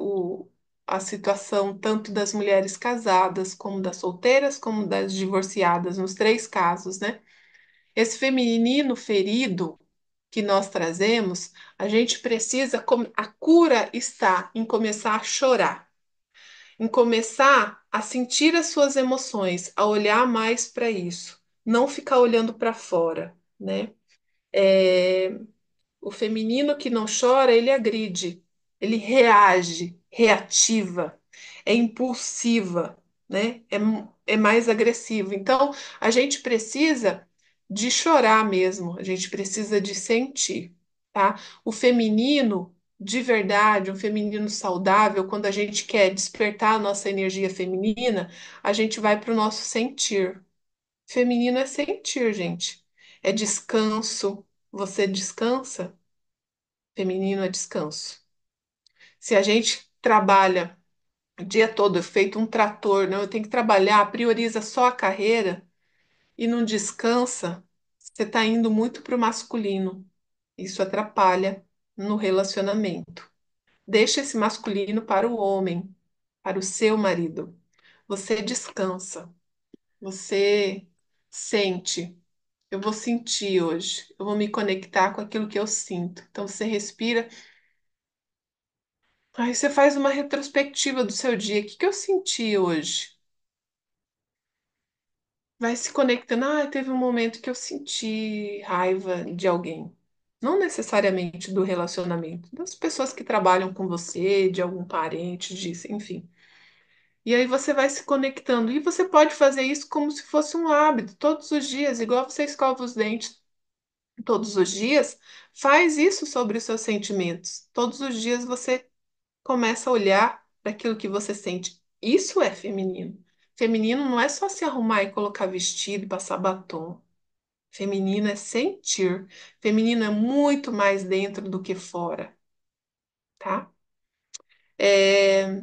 a situação tanto das mulheres casadas, como das solteiras, como das divorciadas, nos três casos, né? Esse feminino ferido que nós trazemos, a gente precisa, a cura está em começar a chorar, em começar a sentir as suas emoções, a olhar mais para isso, não ficar olhando para fora, né? É, o feminino que não chora, ele agride, ele reage, reativa, é impulsiva, né? É mais agressivo. Então, a gente precisa de chorar mesmo, a gente precisa de sentir, tá? O feminino, de verdade, um feminino saudável, quando a gente quer despertar a nossa energia feminina, a gente vai para o nosso sentir. Feminino é sentir, gente. É descanso. Você descansa? Feminino é descanso. Se a gente trabalha o dia todo, feito um trator, não, eu tenho que trabalhar, prioriza só a carreira e não descansa, você está indo muito para o masculino. Isso atrapalha no relacionamento. Deixa esse masculino para o homem, para o seu marido. Você descansa, você sente. Eu vou sentir hoje, eu vou me conectar com aquilo que eu sinto. Então você respira. Aí você faz uma retrospectiva do seu dia. O que que eu senti hoje? Vai se conectando. Ah, teve um momento que eu senti raiva de alguém. Não necessariamente do relacionamento, das pessoas que trabalham com você, de algum parente, disso, enfim. E aí você vai se conectando. E você pode fazer isso como se fosse um hábito, todos os dias, igual você escova os dentes todos os dias. Faz isso sobre os seus sentimentos. Todos os dias você começa a olhar para aquilo que você sente. Isso é feminino. Feminino não é só se arrumar e colocar vestido, e passar batom. Feminino é sentir. Feminino é muito mais dentro do que fora, tá? É,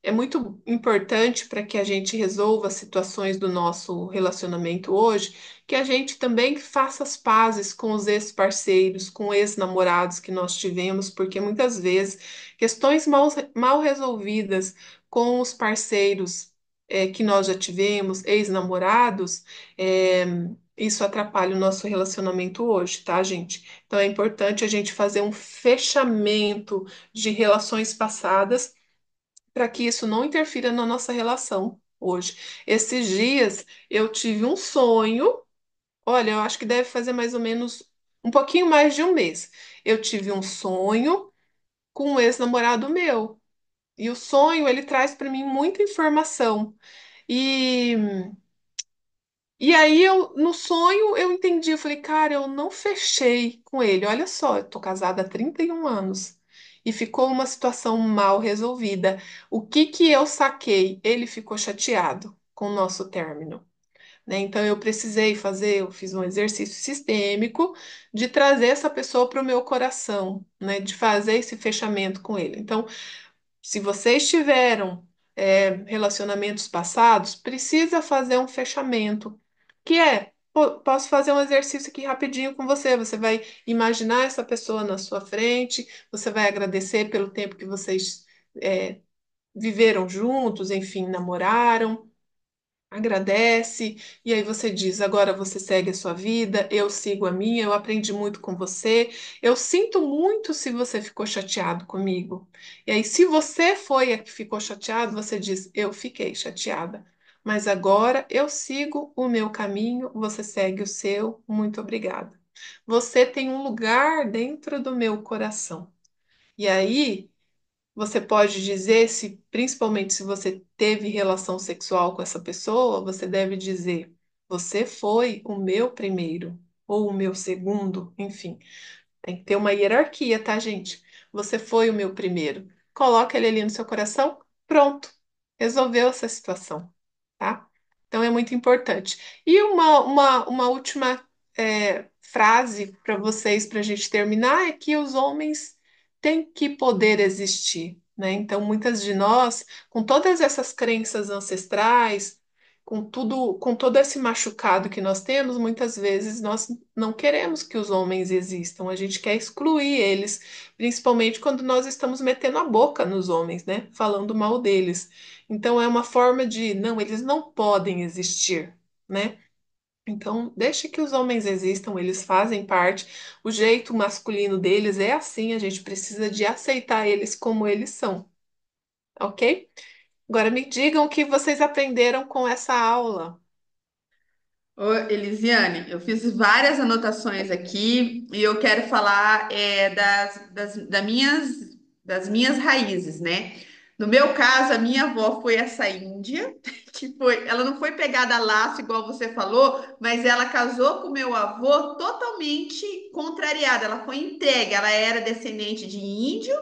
É muito importante para que a gente resolva as situações do nosso relacionamento hoje, que a gente também faça as pazes com os ex-parceiros, com ex-namorados que nós tivemos, porque muitas vezes questões mal resolvidas com os parceiros que nós já tivemos, ex-namorados, é, isso atrapalha o nosso relacionamento hoje, tá, gente? Então é importante a gente fazer um fechamento de relações passadas para que isso não interfira na nossa relação, hoje. Esses dias eu tive um sonho, olha, eu acho que deve fazer mais ou menos um pouquinho mais de um mês. Eu tive um sonho com um ex-namorado meu. E o sonho, ele traz para mim muita informação. E, e aí no sonho eu entendi, eu falei, cara, eu não fechei com ele. Olha só, eu tô casada há 31 anos e ficou uma situação mal resolvida. O que que eu saquei? Ele ficou chateado com o nosso término, né? Então eu precisei fazer, eu fiz um exercício sistêmico de trazer essa pessoa para o meu coração, né? De fazer esse fechamento com ele. Então se vocês tiveram relacionamentos passados, precisa fazer um fechamento, que é, posso fazer um exercício aqui rapidinho com você. Você vai imaginar essa pessoa na sua frente, você vai agradecer pelo tempo que vocês é, viveram juntos, enfim, namoraram. Agradece, e aí você diz: agora você segue a sua vida, eu sigo a minha, eu aprendi muito com você. Eu sinto muito se você ficou chateado comigo. E aí, se você foi a que ficou chateado, você diz: eu fiquei chateada, mas agora eu sigo o meu caminho, você segue o seu. Muito obrigada. Você tem um lugar dentro do meu coração. E aí. Você pode dizer se, principalmente se você teve relação sexual com essa pessoa, você deve dizer: você foi o meu primeiro ou o meu segundo, enfim. Tem que ter uma hierarquia, tá, gente? Você foi o meu primeiro. Coloca ele ali no seu coração, pronto. Resolveu essa situação, tá? Então é muito importante. E uma última frase para vocês, para a gente terminar, é que os homens têm que poder existir, né? Então, muitas de nós, com todas essas crenças ancestrais, com tudo, com todo esse machucado que nós temos, muitas vezes nós não queremos que os homens existam, a gente quer excluir eles, principalmente quando nós estamos metendo a boca nos homens, né? Falando mal deles. Então é uma forma de, não, eles não podem existir, né? Então, deixe que os homens existam, eles fazem parte. O jeito masculino deles é assim, a gente precisa de aceitar eles como eles são, ok? Agora me digam o que vocês aprenderam com essa aula. Ô, Elisiane, eu fiz várias anotações aqui e eu quero falar das minhas raízes, né? No meu caso, a minha avó foi essa índia, que foi, ela não foi pegada a laço, igual você falou, mas ela casou com meu avô totalmente contrariada. Ela foi entregue, ela era descendente de índio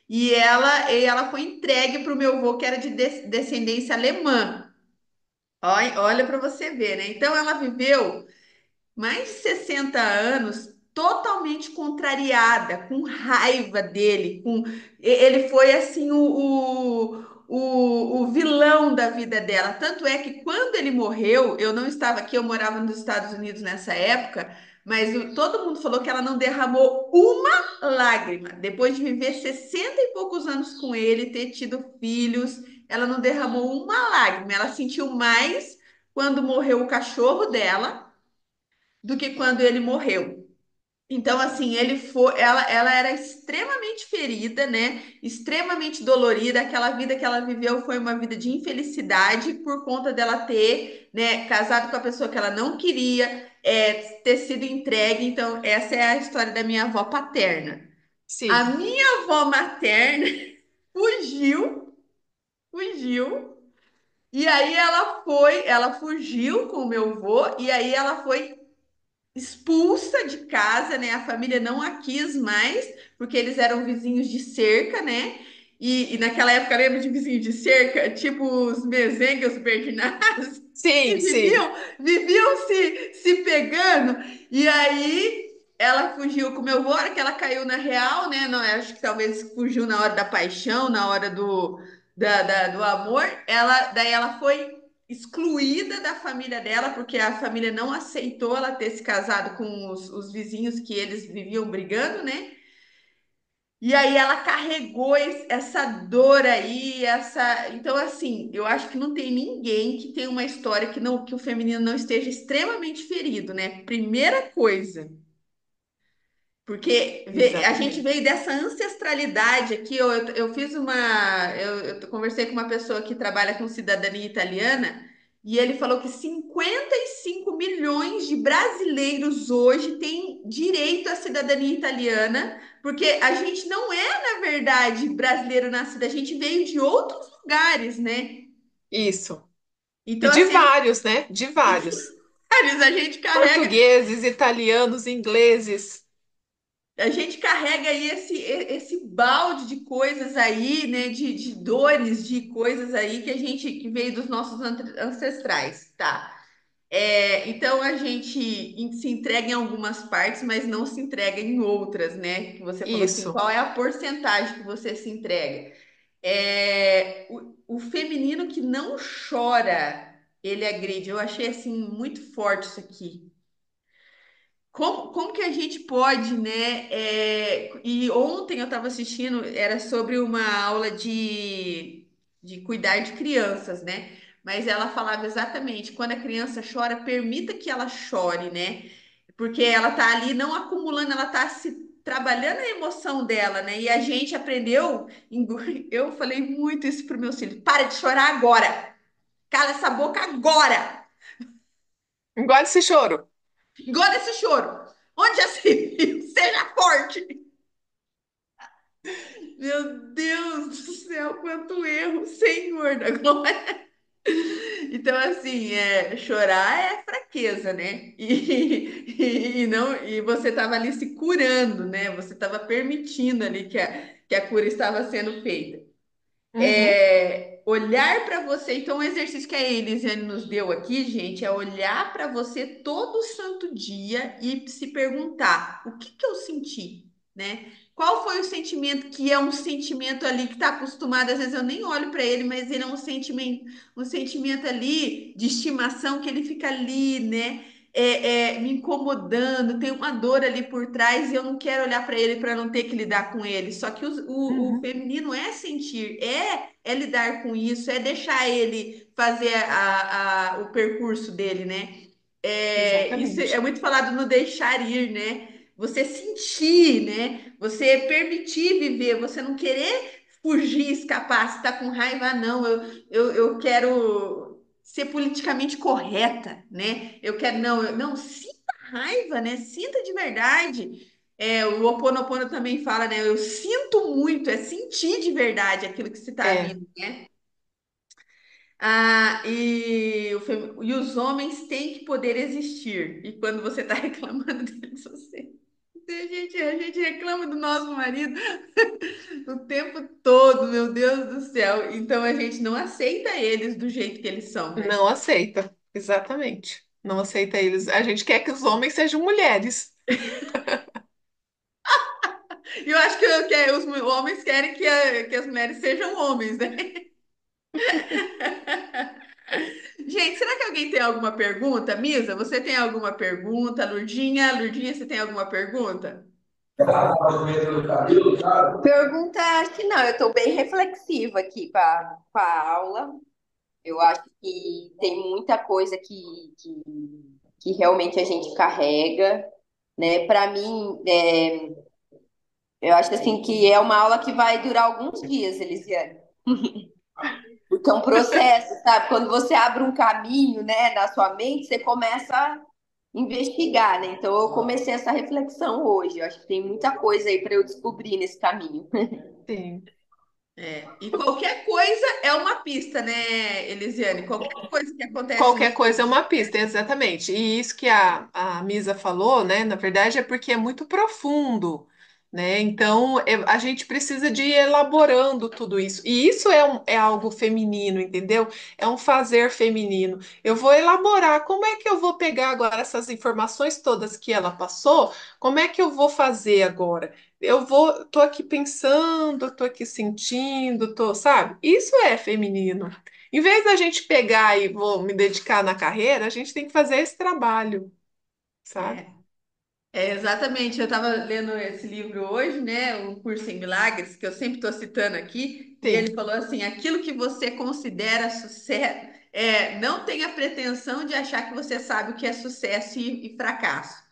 e ela foi entregue para o meu avô, que era de descendência alemã. Olha para você ver, né? Então ela viveu mais de 60 anos totalmente contrariada, com raiva dele, ele foi assim o vilão da vida dela. Tanto é que quando ele morreu, eu não estava aqui, eu morava nos Estados Unidos nessa época, mas todo mundo falou que ela não derramou uma lágrima. Depois de viver 60 e poucos anos com ele, ter tido filhos, ela não derramou uma lágrima. Ela sentiu mais quando morreu o cachorro dela do que quando ele morreu. Então, assim, ela era extremamente ferida, né? Extremamente dolorida. Aquela vida que ela viveu foi uma vida de infelicidade por conta dela ter, né, casado com a pessoa que ela não queria, ter sido entregue. Então, essa é a história da minha avó paterna. A Sim, minha avó materna fugiu, fugiu. E aí ela fugiu com o meu avô, e aí ela foi expulsa de casa, né? A família não a quis mais, porque eles eram vizinhos de cerca, né? E naquela época, lembra de vizinho de cerca? Tipo os mezengues, os Bernardos, que sim, sim. viviam se pegando. E aí ela fugiu com meu avô, a hora que ela caiu na real, né? Não, acho que talvez fugiu na hora da paixão, na hora do amor. Daí ela foi excluída da família dela, porque a família não aceitou ela ter se casado com os vizinhos que eles viviam brigando, né? E aí ela carregou essa dor aí, essa. Então, assim, eu acho que não tem ninguém que tenha uma história que o feminino não esteja extremamente ferido, né? Primeira coisa. Porque a gente Exatamente. veio dessa ancestralidade aqui. Eu fiz uma. Eu conversei com uma pessoa que trabalha com cidadania italiana e ele falou que 55 milhões de brasileiros hoje têm direito à cidadania italiana, porque a gente não é, na verdade, brasileiro nascido, a gente veio de outros lugares, né? Isso. E Então, de assim, vários, né? De vários. a gente carrega. Portugueses, italianos, ingleses. A gente carrega aí esse balde de coisas aí, né? De dores, de coisas aí que a gente que veio dos nossos ancestrais, tá? Então a gente se entrega em algumas partes, mas não se entrega em outras, né? Que você falou assim, Isso, qual é a porcentagem que você se entrega? O feminino que não chora, ele agride. Eu achei assim muito forte isso aqui. Como que a gente pode, né? E ontem eu estava assistindo, era sobre uma aula de cuidar de crianças, né? Mas ela falava exatamente, quando a criança chora, permita que ela chore, né? Porque ela tá ali não acumulando, ela tá se trabalhando a emoção dela, né? E a gente aprendeu, eu falei muito isso pro meu filho, para de chorar agora, cala essa boca agora, engole esse choro. engole esse choro. Onde já se viu? Seja forte. Meu Deus do céu, quanto erro, Senhor da glória. Então, assim, chorar é fraqueza, né? E não, e você estava ali se curando, né? Você estava permitindo ali que a cura estava sendo feita. Uhum, Olhar para você. Então, o exercício que a Elisiane nos deu aqui, gente, é olhar para você todo santo dia e se perguntar: o que que eu senti, né? Qual foi o sentimento que é um sentimento ali que está acostumado? Às vezes eu nem olho para ele, mas ele é um sentimento ali de estimação que ele fica ali, né? Me incomodando, tem uma dor ali por trás e eu não quero olhar para ele para não ter que lidar com ele. Só que o uhum, feminino é sentir, é lidar com isso, é deixar ele fazer o percurso dele, né? Isso é exatamente. muito falado no deixar ir, né? Você sentir, né? Você permitir viver, você não querer fugir, escapar, se tá com raiva, não. Eu quero ser politicamente correta, né? Eu quero, não, não, sinta raiva, né? Sinta de verdade. O Ho Oponopono também fala, né? Eu sinto muito, é sentir de verdade aquilo que se está É, vindo, né? E os homens têm que poder existir. E quando você está reclamando deles, você. A gente reclama do nosso marido o tempo todo, meu Deus do céu. Então a gente não aceita eles do jeito que eles são, né? não aceita. Exatamente. Não aceita eles. A gente quer que os homens sejam mulheres. E eu acho que os homens querem que as mulheres sejam homens, né? Gente, será que alguém tem alguma pergunta? Misa, você tem alguma pergunta? Lurdinha, você tem alguma pergunta? Pergunta, acho que não, eu estou bem reflexiva aqui com a aula. Eu acho que tem muita coisa que realmente a gente carrega, né? Para mim, eu acho assim que é uma aula que vai durar alguns dias, Elisiane. Porque é um processo, sabe? Quando você abre um caminho, né, na sua mente, você começa a investigar, né? Então eu comecei essa reflexão hoje. Eu acho que tem muita coisa aí para eu descobrir nesse caminho. Sim. E qualquer coisa é uma pista, né, Elisiane? Qualquer coisa que acontece no Qualquer coisa é seu. uma pista, exatamente. E isso que a Misa falou, né, na verdade é porque é muito profundo, né? Então a gente precisa de ir elaborando tudo isso. E isso é algo feminino, entendeu? É um fazer feminino. Eu vou elaborar. Como é que eu vou pegar agora essas informações todas que ela passou? Como é que eu vou fazer agora? Tô aqui pensando, tô aqui sentindo, sabe? Isso é feminino. Em vez da gente pegar e vou me dedicar na carreira, a gente tem que fazer esse trabalho, sabe? É, exatamente. Eu estava lendo esse livro hoje, né? O Curso em Milagres, que eu sempre estou citando aqui, e ele Sim, falou assim: aquilo que você considera sucesso, não tenha pretensão de achar que você sabe o que é sucesso e fracasso.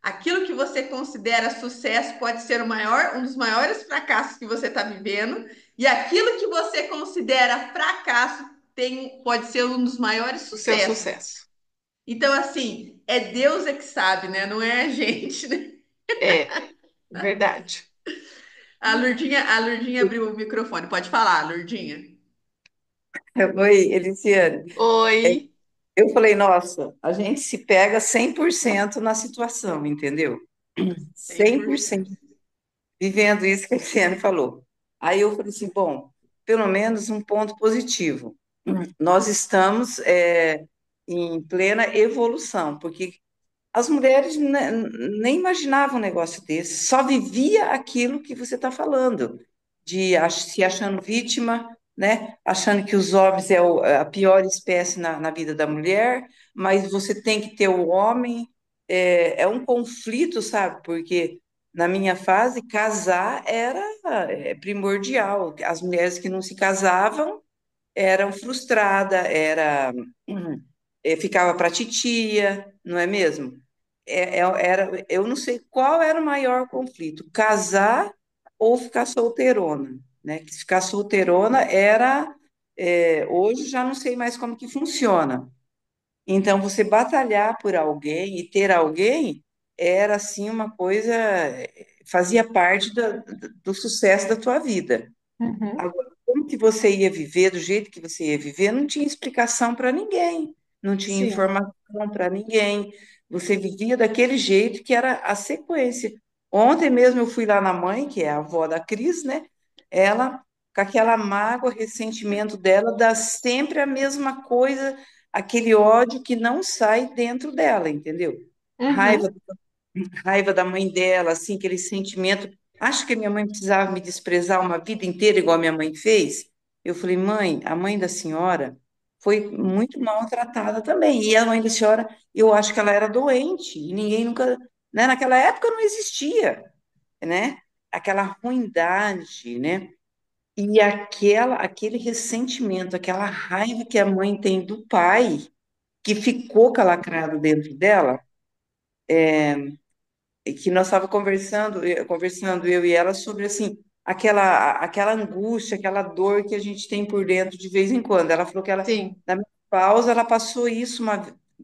aquilo que você considera sucesso pode ser um dos maiores fracassos que você está vivendo, e aquilo que você considera fracasso pode ser um dos maiores O seu sucessos. sucesso. Então, assim, é Deus é que sabe, né? Não é a gente, né? É, verdade. A Lurdinha abriu o microfone. Pode falar, Lurdinha. Oi, Elisiane. Oi. Eu falei, nossa, a gente se pega 100% na situação, entendeu? cem cem por por cento. cento vivendo isso que a Elisiane falou. Aí eu falei assim, bom, pelo menos um ponto positivo. Nós estamos em plena evolução, porque as mulheres nem imaginavam um negócio desse, só vivia aquilo que você está falando, de se achando vítima, né? Achando que os homens a pior espécie na vida da mulher, mas você tem que ter o homem. É um conflito, sabe? Porque na minha fase, casar era primordial. As mulheres que não se casavam eram frustradas, ficava para titia, não é mesmo? Eu não sei qual era o maior conflito, casar ou ficar solteirona, né? Que ficar solteirona hoje já não sei mais como que funciona. Então, você batalhar por alguém e ter alguém era, assim, uma coisa, fazia parte do sucesso da tua vida. Uhum. Agora, como que você ia viver, do jeito que você ia viver, não tinha explicação para ninguém, não tinha Sim. informação para ninguém. Você vivia daquele jeito que era a sequência. Ontem mesmo eu fui lá na mãe, que é a avó da Cris, né? Ela, com aquela mágoa, ressentimento dela, dá sempre a mesma coisa, aquele ódio que não sai dentro dela, entendeu? Uhum. Raiva raiva da mãe dela, assim, aquele sentimento. Acho que minha mãe precisava me desprezar uma vida inteira, igual a minha mãe fez. Eu falei, mãe, a mãe da senhora foi muito maltratada também. E a mãe da senhora, eu acho que ela era doente, e ninguém nunca, né? Naquela época não existia, né? Aquela ruindade, né? E aquele ressentimento, aquela raiva que a mãe tem do pai, que ficou calacrado dentro dela, e que nós estávamos conversando eu e ela sobre assim aquela angústia, aquela dor que a gente tem por dentro de vez em quando. Ela falou que ela Sim. na menopausa ela passou isso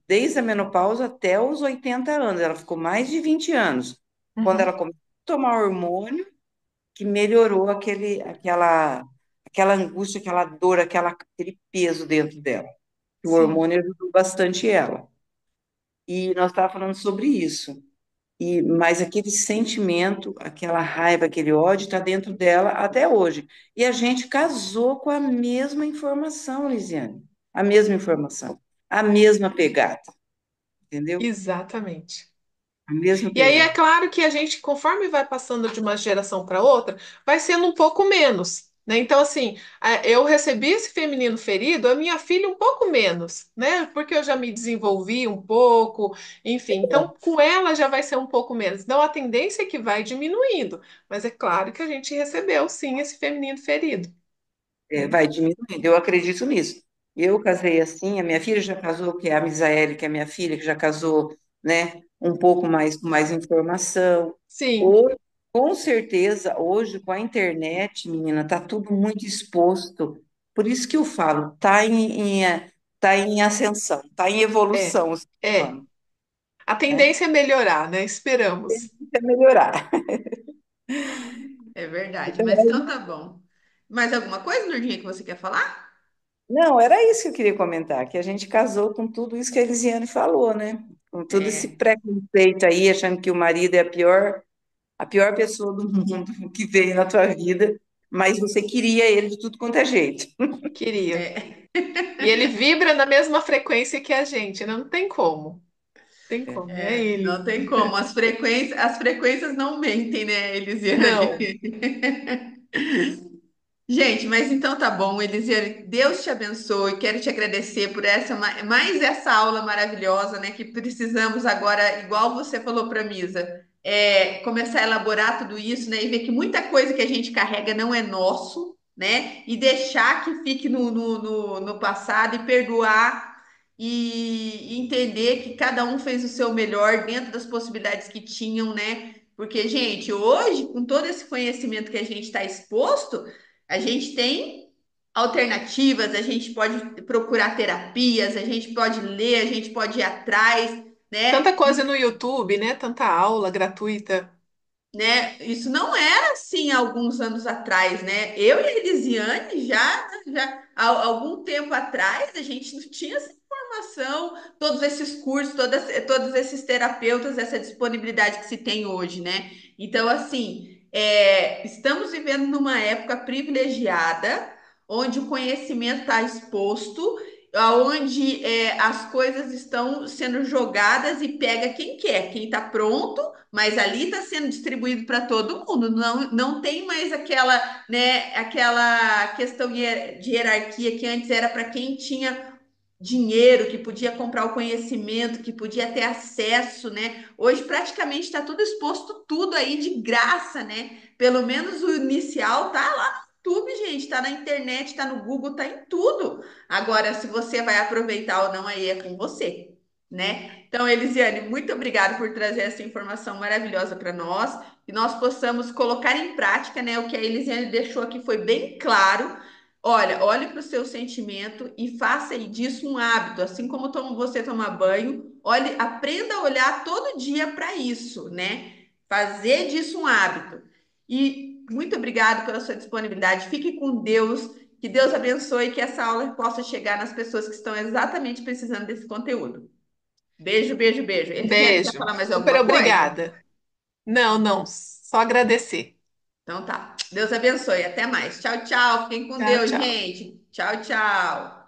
desde a menopausa até os 80 anos. Ela ficou mais de 20 anos. Quando ela Uhum. começou a tomar hormônio, que melhorou aquela angústia, aquela dor, aquele peso dentro dela. O Sim. hormônio ajudou bastante ela. E nós estávamos falando sobre isso. Mas aquele sentimento, aquela raiva, aquele ódio está dentro dela até hoje. E a gente casou com a mesma informação, Lisiane. A mesma informação, a mesma pegada, entendeu? Exatamente. A mesma E aí é pegada. claro que a gente, conforme vai passando de uma geração para outra, vai sendo um pouco menos, né? Então, assim, eu recebi esse feminino ferido, a minha filha um pouco menos, né? Porque eu já me desenvolvi um pouco, enfim. Então, com ela já vai ser um pouco menos. Então, a tendência é que vai diminuindo, mas é claro que a gente recebeu, sim, esse feminino ferido, né? Vai diminuindo, eu acredito nisso. Eu casei assim, a minha filha já casou, que é a Misaele, que é a minha filha, que já casou, né, um pouco mais, com mais informação. Sim, Hoje, com certeza, hoje, com a internet, menina, tá tudo muito exposto. Por isso que eu falo, tá em ascensão, tá em é, evolução o ser é. humano, A né? tendência é melhorar, né? Esperamos. Precisa melhorar. É verdade. Então, Mas então tá bom. Mais alguma coisa, Lurdinha, que você quer falar? não, era isso que eu queria comentar, que a gente casou com tudo isso que a Elisiane falou, né? Com todo esse É, preconceito aí, achando que o marido é a pior pessoa do mundo que veio na tua vida, mas você queria ele de tudo quanto é jeito. Queria. é, E ele vibra na mesma frequência que a gente, né? Não tem como. Tem como, é não ele. tem como. As frequências não mentem, né, Elisiane? Não, Gente, mas então tá bom, Elisiane. Deus te abençoe. Quero te agradecer por mais essa aula maravilhosa, né? Que precisamos agora, igual você falou para Misa, começar a elaborar tudo isso, né? E ver que muita coisa que a gente carrega não é nosso, né? E deixar que fique no passado e perdoar e entender que cada um fez o seu melhor dentro das possibilidades que tinham, né? Porque, gente, hoje, com todo esse conhecimento que a gente está exposto, a gente tem alternativas, a gente pode procurar terapias, a gente pode ler, a gente pode ir atrás, Tanta né? coisa no YouTube, né? Tanta aula gratuita. Isso não era assim há alguns anos atrás, né? Eu e a Elisiane já há algum tempo atrás a gente não tinha essa informação, todos esses cursos, todos esses terapeutas, essa disponibilidade que se tem hoje, né? Então, assim, estamos vivendo numa época privilegiada, onde o conhecimento está exposto, onde as coisas estão sendo jogadas e pega quem quer, quem está pronto, mas ali está sendo distribuído para todo mundo. Não tem mais aquela, né, aquela questão de hierarquia que antes era para quem tinha dinheiro, que podia comprar o conhecimento, que podia ter acesso, né? Hoje praticamente está tudo exposto, tudo aí de graça, né? Pelo menos o inicial tá lá no YouTube, gente, tá na internet, tá no Google, tá em tudo. Agora, se você vai aproveitar ou não, aí é com você, né? Então, Elisiane, muito obrigada por trazer essa informação maravilhosa para nós, que nós possamos colocar em prática, né? O que a Elisiane deixou aqui foi bem claro. Olha, olhe para o seu sentimento e faça aí disso um hábito, assim como você toma banho, olhe, aprenda a olhar todo dia para isso, né? Fazer disso um hábito. E muito obrigado pela sua disponibilidade. Fique com Deus, que Deus abençoe e que essa aula possa chegar nas pessoas que estão exatamente precisando desse conteúdo. Beijo, beijo, beijo. Elisiane, quer Beijo. falar mais Super alguma coisa? obrigada. Não, não, só agradecer. Então tá. Deus abençoe. Até mais. Tchau, tchau. Fiquem com Tchau, Deus, tchau. gente. Tchau, tchau.